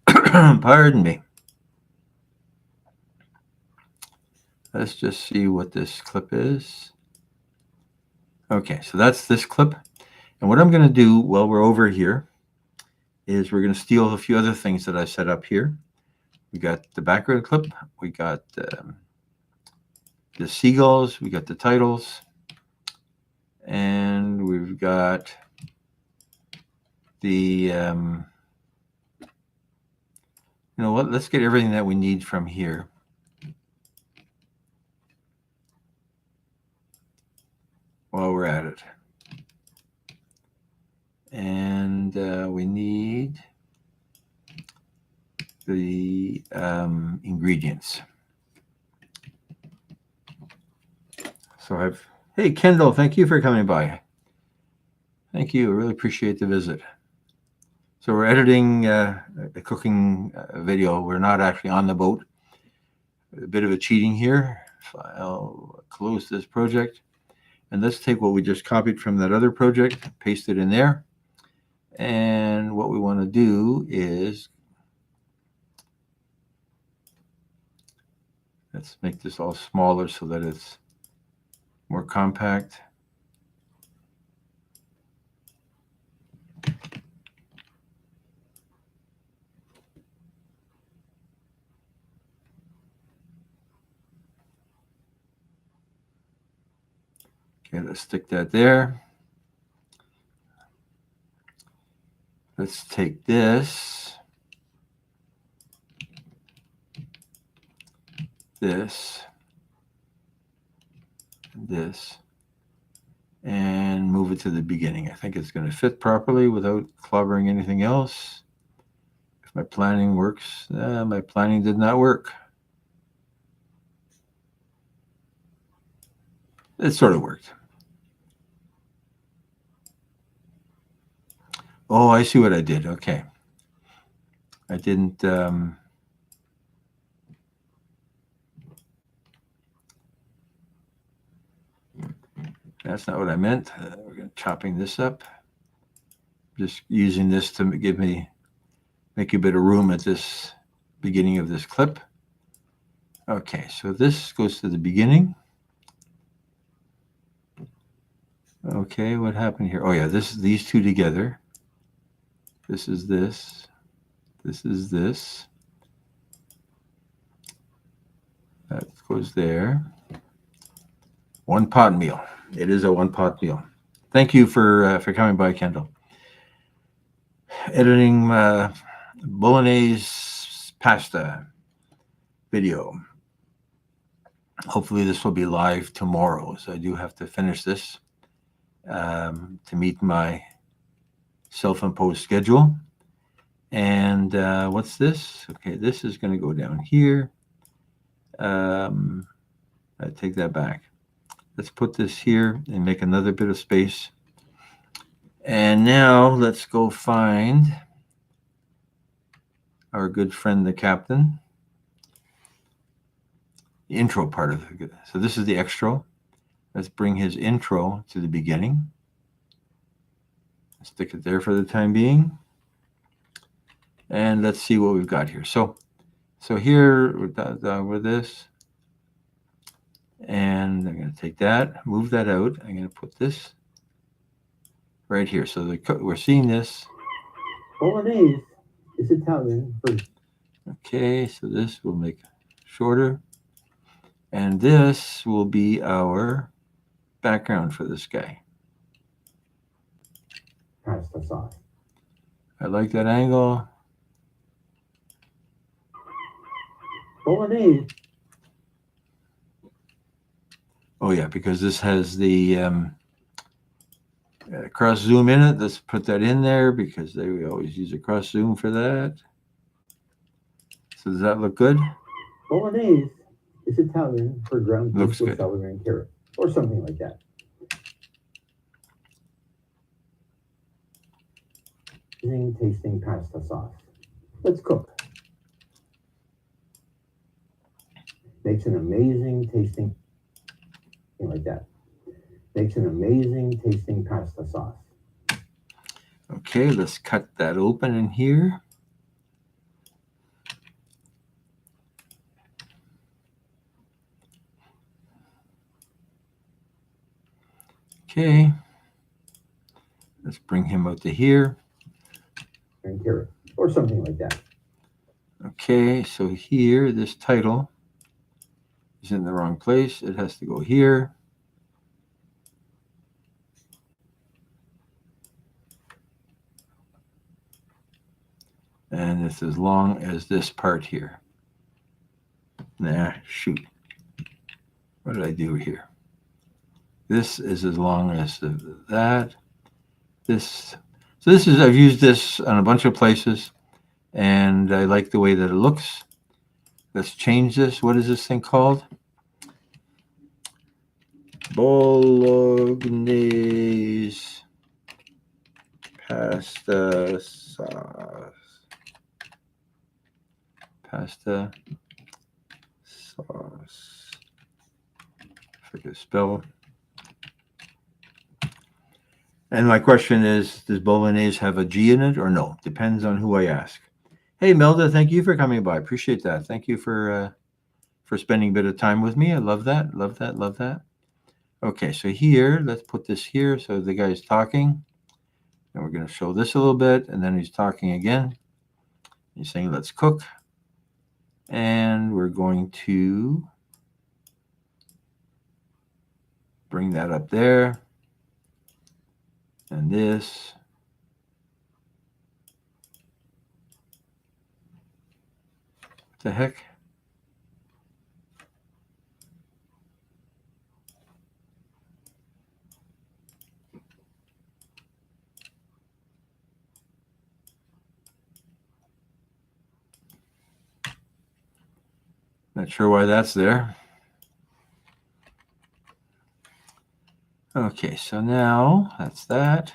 Pardon me. Let's just see what this clip is. Okay, so that's this clip. And what I'm going to do while we're over here is we're going to steal a few other things that I set up here. We got the background clip. We got the seagulls. We got the titles. And we've got the, you know what, let's get everything that we need from here. While we're at it. And we need the ingredients. So hey, Kendall, thank you for coming by. Thank you. I really appreciate the visit. So we're editing a cooking video. We're not actually on the boat. A bit of a cheating here. I'll close this project. And let's take what we just copied from that other project, paste it in there. And what we want to do is, let's make this all smaller so that it's more compact. Okay, let's stick that there. Let's take this, this, and this, and move it to the beginning. I think it's going to fit properly without clobbering anything else. If my planning works, my planning did not work. It sort of worked. Oh, I see what I did. Okay. I didn't. That's not what I meant. We're going to chopping this up. Just using this to make a bit of room at this beginning of this clip. Okay, so this goes to the beginning. Okay, what happened here? Oh yeah, these two together. This is this. This is this. That goes there. One pot meal. It is a one pot meal. Thank you for coming by, Kendall. Editing Bolognese pasta video. Hopefully, this will be live tomorrow. So I do have to finish this to meet my self-imposed schedule. And what's this? Okay, this is going to go down here. I take that back. Let's put this here and make another bit of space. And now let's go find our good friend, the captain. The intro part of it. So this is the extra. Let's bring his intro to the beginning. Stick it there for the time being. And let's see what we've got here. So here with this. And I'm going to take that, move that out. I'm going to put this right here. So we're seeing this.
Bolognese is Italian for...
Okay, so this will make shorter. And this will be our background for this guy.
Pasta sauce.
I like that angle.
Bolognese.
Oh yeah, because this has the cross zoom in it. Let's put that in there because we always use a cross zoom for that. So does that look good?
Bolognese is Italian for ground beef
Looks
with
good.
celery and carrot, or something like that. Tasting pasta sauce. Let's cook. Makes an amazing tasting, like that. Makes an amazing tasting pasta sauce.
Okay, let's cut that open in here. Okay, let's bring him out to here.
And carrot, or something like that.
Okay, so here, this title is in the wrong place. It has to go here. And it's as long as this part here. Nah, shoot. What did I do here? This is as long as that. This. So this is, I've used this on a bunch of places, and I like the way that it looks. Let's change this. What is this thing called? Bolognese pasta sauce. Pasta sauce. If I could spell. And my question is, does Bolognese have a G in it or no? Depends on who I ask. Hey, Melda, thank you for coming by. Appreciate that. Thank you for spending a bit of time with me. I love that. Love that. Love that. Okay, so here, let's put this here. So the guy's talking. And we're going to show this a little bit. And then he's talking again. He's saying, let's cook. And we're going to bring that up there. And this. What the heck? Not sure why that's there. Okay, so now that's that.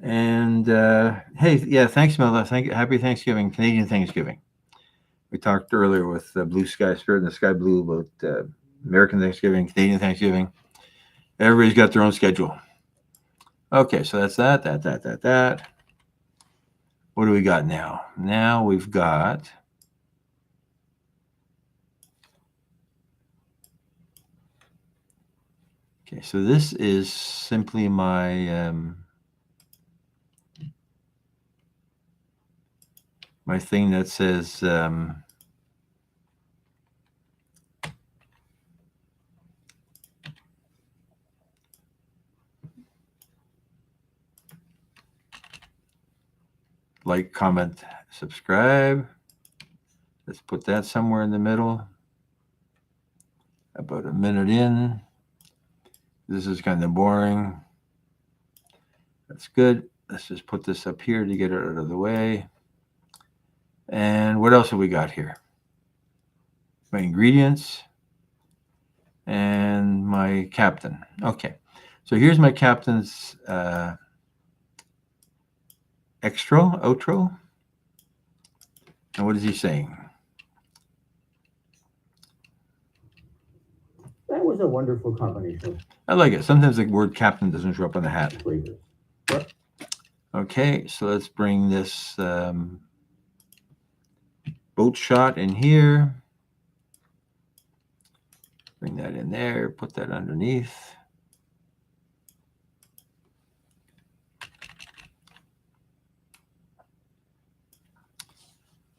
And hey, yeah, thanks, Melda. Happy Thanksgiving, Canadian Thanksgiving. We talked earlier with Blue Sky Spirit and the Sky Blue about American Thanksgiving, Canadian Thanksgiving. Everybody's got their own schedule. Okay, so that's that. What do we got now? Now we've got. Okay, so this is simply my my thing that says Like, comment, subscribe. Let's put that somewhere in the middle. About a minute in. This is kind of boring. That's good. Let's just put this up here to get it out of the way. And what else have we got here? My ingredients and my captain. Okay, so here's my captain's outro. And what is he saying?
That was a wonderful combination
I like it. Sometimes the word captain doesn't show up on the hat.
of flavors.
Okay, so let's bring this boat shot in here. Bring that in there, put that underneath.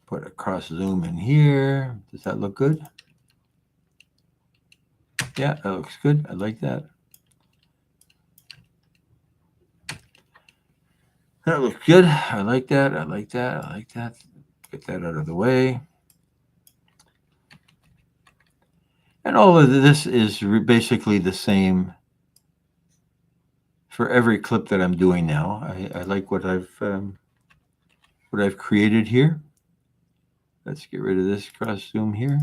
Put a cross zoom in here. Does that look good? Yeah, that looks good. I like that. That looks good. I like that. I like that. I like that. Get that out of the way. And all of this is basically the same for every clip that I'm doing now. I like what I've created here. Let's get rid of this cross zoom here.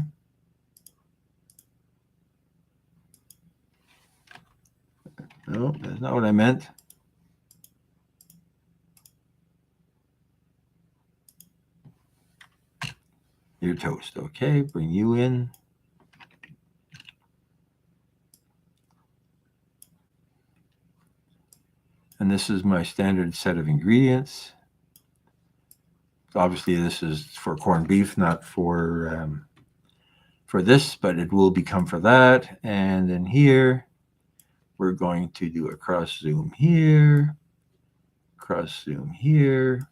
No, that's not what I meant. You're toast. Okay, bring you in. And this is my standard set of ingredients. Obviously, this is for corned beef, not for this, but it will become for that. And then here, we're going to do a cross zoom here, cross zoom here.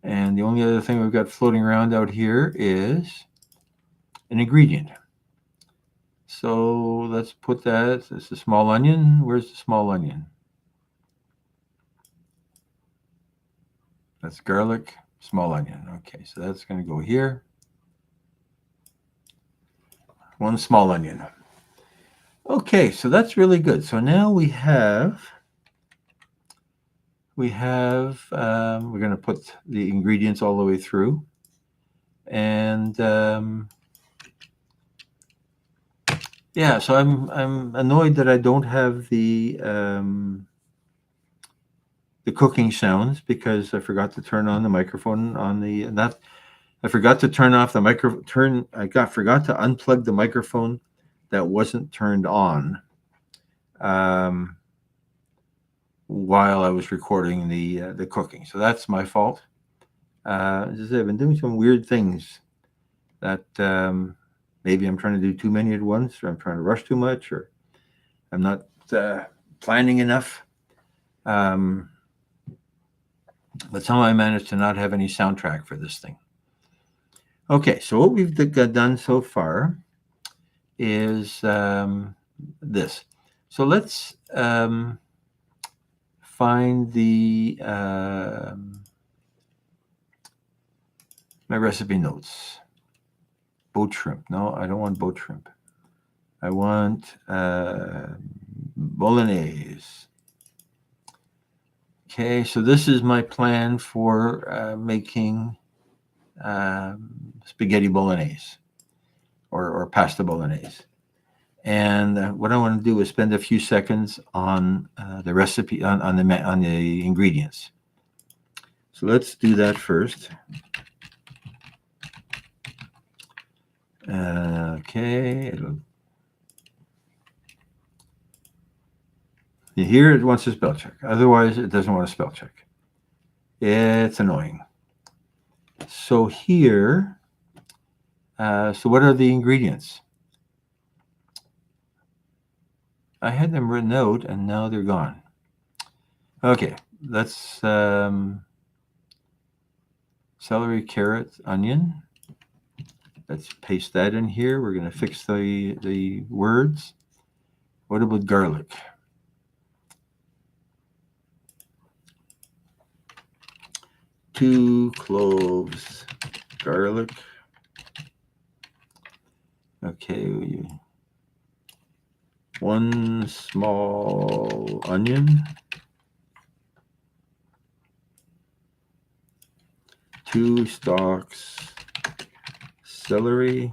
And the only other thing we've got floating around out here is an ingredient. So let's put that. It's a small onion. Where's the small onion? That's garlic, small onion. Okay, so that's going to go here. One small onion. Okay, so that's really good. So now we're going to put the ingredients all the way through. And yeah, so I'm annoyed that I don't have the cooking sounds because I forgot to turn on the microphone on the I forgot to turn off the forgot to unplug the microphone that wasn't turned on while I was recording the cooking. So that's my fault. As I said, I've been doing some weird things that maybe I'm trying to do too many at once, or I'm trying to rush too much, or I'm not planning enough. But somehow I managed to not have any soundtrack for this thing. Okay, so what we've done so far is this. So let's find my recipe notes. Boat shrimp. No, I don't want boat shrimp. I want Bolognese. Okay, so this is my plan for making spaghetti Bolognese or pasta Bolognese. And what I want to do is spend a few seconds on the recipe, on the ingredients. So let's do that first. Okay. Here it wants a spell check. Otherwise, it doesn't want a spell check. It's annoying. So here, so what are the ingredients? I had them written out, and now they're gone. Okay, let's celery, carrot, onion. Let's paste that in here. We're going to fix the words. What about garlic? 2 cloves garlic. Okay, 1 small onion, 2 stalks celery,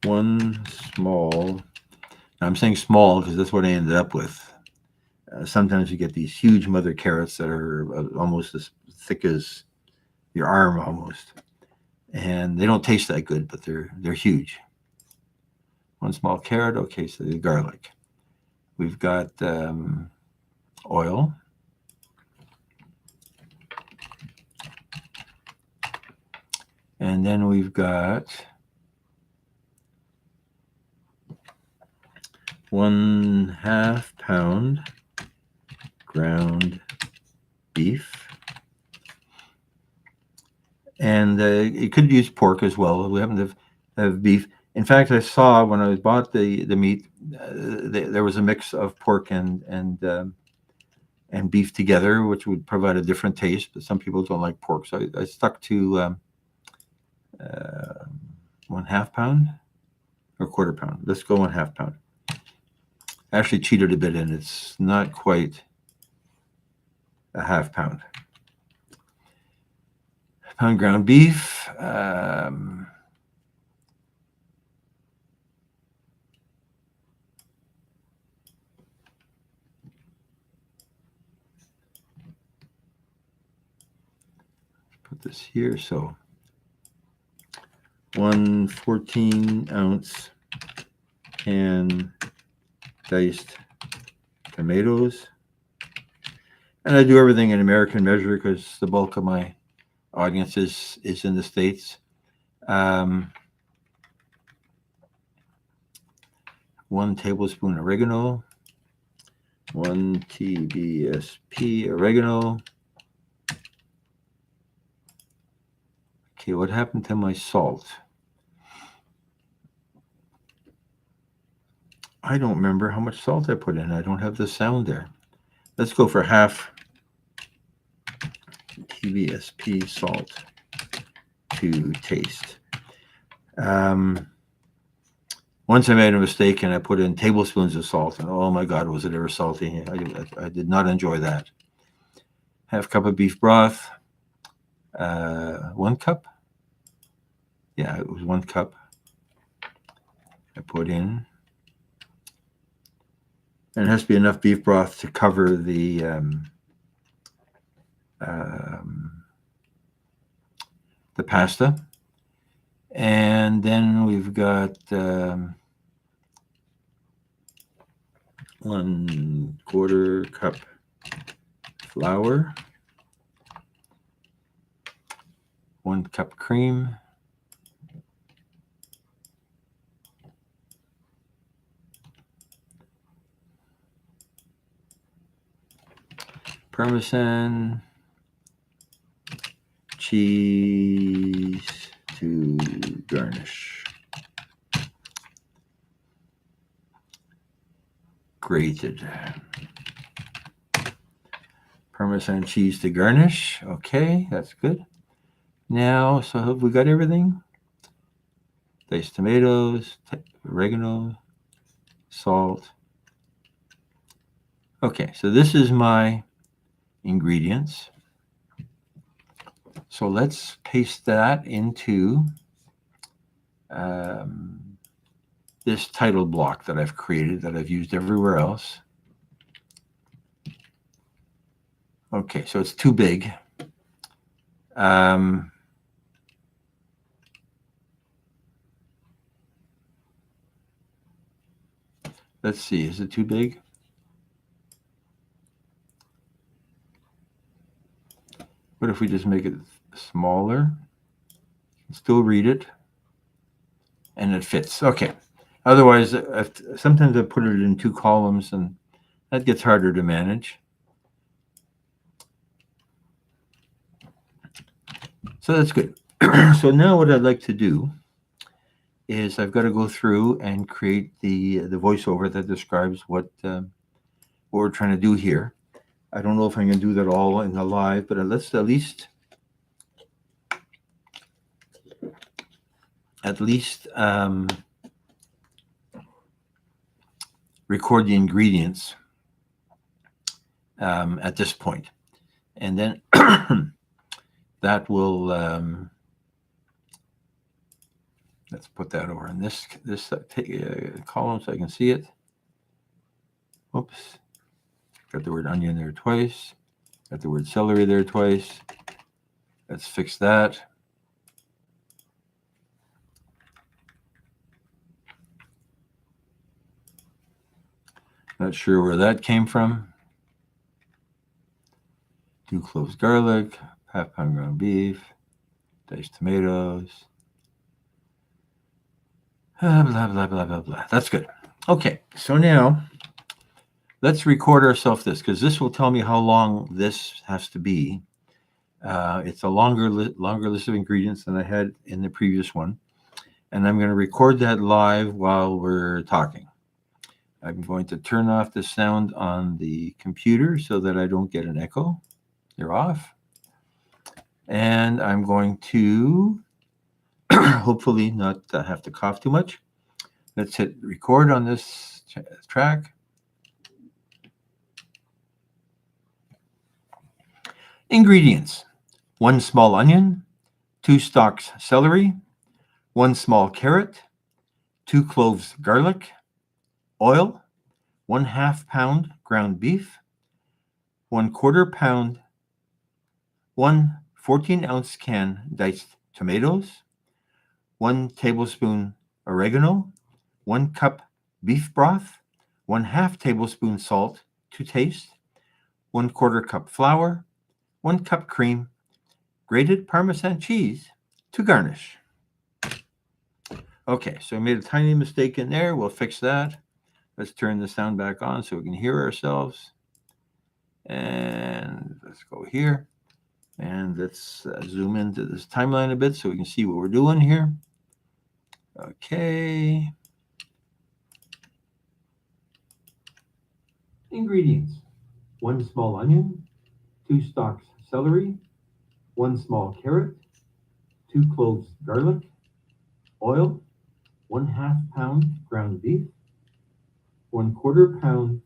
1 small. Now I'm saying small because that's what I ended up with. Sometimes you get these huge mother carrots that are almost as thick as your arm almost, and they don't taste that good, but they're huge. 1 small carrot. Okay, so the garlic. We've got oil, and then we've got 1/2 pound ground beef, and you could use pork as well. We happen to have beef. In fact, I saw when I bought the meat, there was a mix of pork and beef together, which would provide a different taste. But some people don't like pork, so I stuck to 1/2 pound or 1/4 pound. Let's go 1/2 pound. I actually cheated a bit, and it's not quite a 1/2 pound. Pound ground beef. Put this here. So 1 14-ounce can diced tomatoes. And I do everything in American measure because the bulk of my audience is in the States. 1 tablespoon oregano, 1 TBSP oregano. Okay, what happened to my salt? I don't remember how much salt I put in. I don't have the sound there. Let's go for 1/2 TBSP salt to taste. Once I made a mistake and I put in tablespoons of salt, and oh my God, was it ever salty? I did not enjoy that. 1/2 cup of beef broth. 1 cup? Yeah, it was 1 cup. I put in. And it has to be enough beef broth to cover the pasta. And then we've got 1/4 cup flour, 1 cup cream, Parmesan, cheese to garnish, grated Parmesan cheese to garnish. Okay, that's good. Now, so have we got everything? Diced tomatoes, oregano, salt. Okay, so this is my ingredients. So let's paste that into this title block that I've created that I've used everywhere else. Okay, so it's too big. Let's see, is it too big? What if we just make it smaller? Still read it. And it fits. Okay. Otherwise, sometimes I put it in 2 columns, and that gets harder to manage. So that's good. So now what I'd like to do is I've got to go through and create the voiceover that describes what what we're trying to do here. I don't know if I'm going to do that all in the live, but let's at least record the ingredients at this point, and then that will let's put that over in this column so I can see it. Oops, got the word onion there twice, got the word celery there twice. Let's fix that. Not sure where that came from. 2 cloves garlic, half-pound ground beef, diced tomatoes. Blah, blah, blah, blah, blah, blah. That's good. Okay, so now let's record ourselves this, because this will tell me how long this has to be. It's a longer list of ingredients than I had in the previous one. And I'm going to record that live while we're talking. I'm going to turn off the sound on the computer so that I don't get an echo. You're off. And I'm going to hopefully not have to cough too much. Let's hit record on this track. Ingredients: 1 small onion, 2 stalks celery, 1 small carrot, 2 cloves garlic, oil, 1/2 pound ground beef, 1/4 pound, 1 14-ounce can diced tomatoes, 1 tablespoon oregano, 1 cup beef broth, 1/2 tablespoon salt to taste, 1/4 cup flour, 1 cup cream, grated Parmesan cheese to garnish. Okay, so I made a tiny mistake in there. We'll fix that. Let's turn the sound back on so we can hear ourselves. And let's go here. And let's zoom into this timeline a bit so we can see what we're doing here. Okay. Ingredients: 1 small onion, 2 stalks celery, 1 small carrot, 2 cloves garlic, oil, 1/2 pound ground beef, 1/4 pound.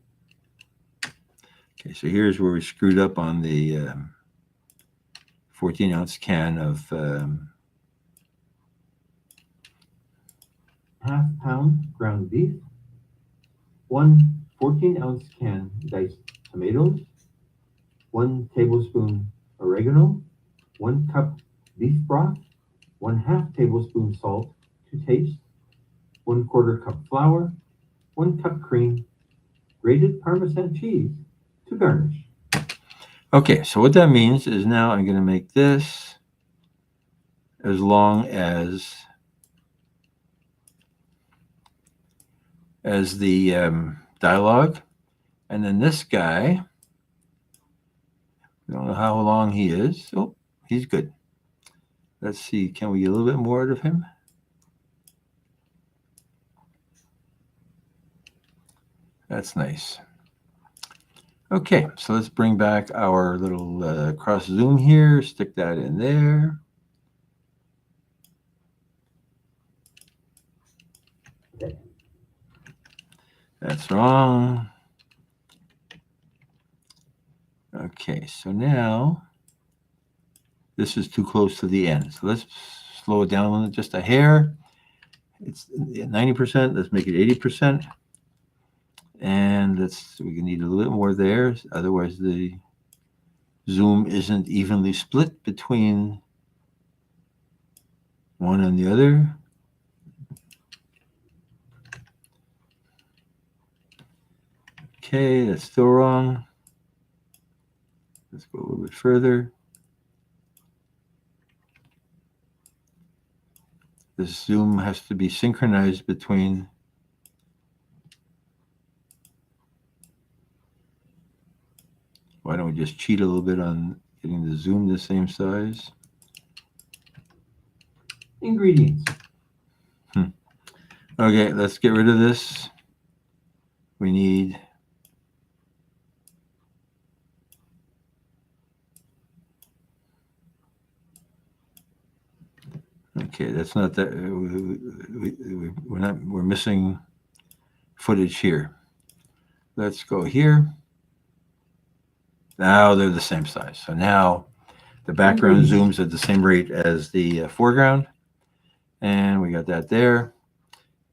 Okay, so here's where we screwed up on the 14-ounce can of 1/2 pound ground beef, 1 14-ounce can diced tomatoes, 1 tablespoon oregano, 1 cup beef broth, 1/2 tablespoon salt to taste, 1/4 cup flour, 1 cup cream, grated Parmesan cheese to garnish. Okay, so what that means is now I'm going to make this as long as the dialogue, and then this guy, I don't know how long he is. Oh, he's good. Let's see, can we get a little bit more out of him? That's nice. Okay, so let's bring back our little cross zoom here, stick that in there.
Okay.
That's wrong. Okay, so now this is too close to the end. So let's slow it down just a hair. It's 90%, let's make it 80%. And we need a little bit more there, otherwise the zoom isn't evenly split between one and the other. Okay, that's still wrong. Let's go a little bit further. The zoom has to be synchronized between why don't we just cheat a little bit on getting the zoom the same size? Ingredients. Okay, let's get rid of this. We need Okay, that's not that. We're missing footage here. Let's go here. Now they're the same size. So now the background zooms at the same rate as the foreground. And we got that there.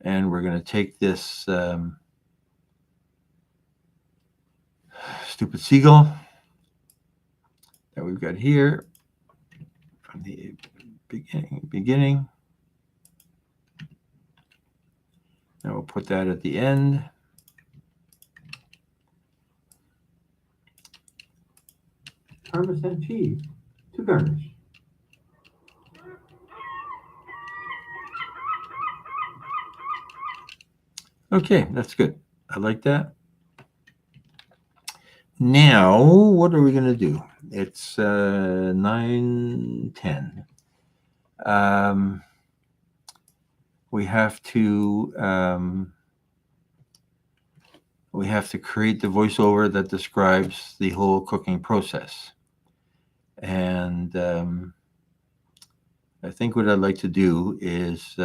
And we're going to take this stupid seagull that we've got here from the beginning. And we'll put that at the end.
Parmesan cheese to garnish.
Okay, that's good. I like that. Now, what are we going to do? It's 9:10. We have to create the voiceover that describes the whole cooking process. And I think what I'd like to do is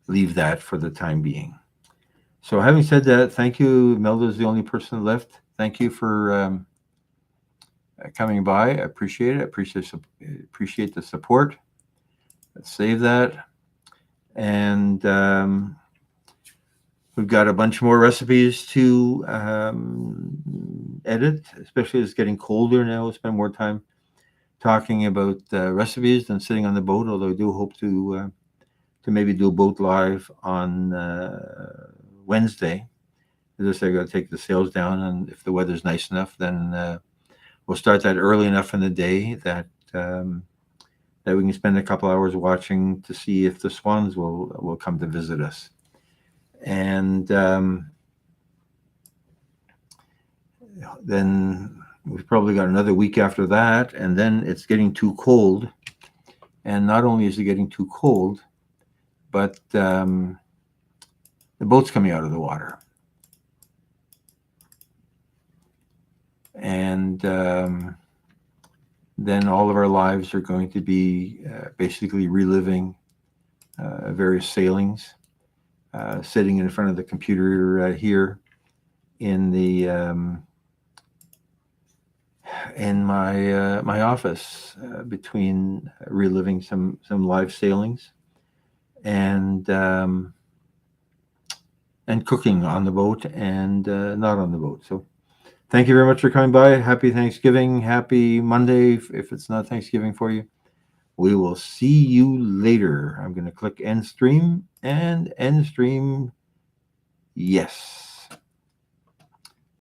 leave that for the time being. So having said that, thank you. Melda's the only person left. Thank you for coming by. I appreciate it. I appreciate the support. Let's save that. And we've got a bunch more recipes to edit, especially as it's getting colder now. We'll spend more time talking about recipes than sitting on the boat, although I do hope to maybe do a boat live on Wednesday. As I said, I got to take the sails down, and if the weather's nice enough, then we'll start that early enough in the day that that we can spend a couple hours watching to see if the swans will come to visit us. And then we've probably got another week after that, and then it's getting too cold. And not only is it getting too cold, but the boat's coming out of the water. And then all of our lives are going to be basically reliving various sailings, sitting in front of the computer here in the in my office between reliving some live sailings and cooking on the boat and not on the boat. So thank you very much for coming by. Happy Thanksgiving. Happy Monday if it's not Thanksgiving for you. We will see you later. I'm going to click end stream and end stream. Yes.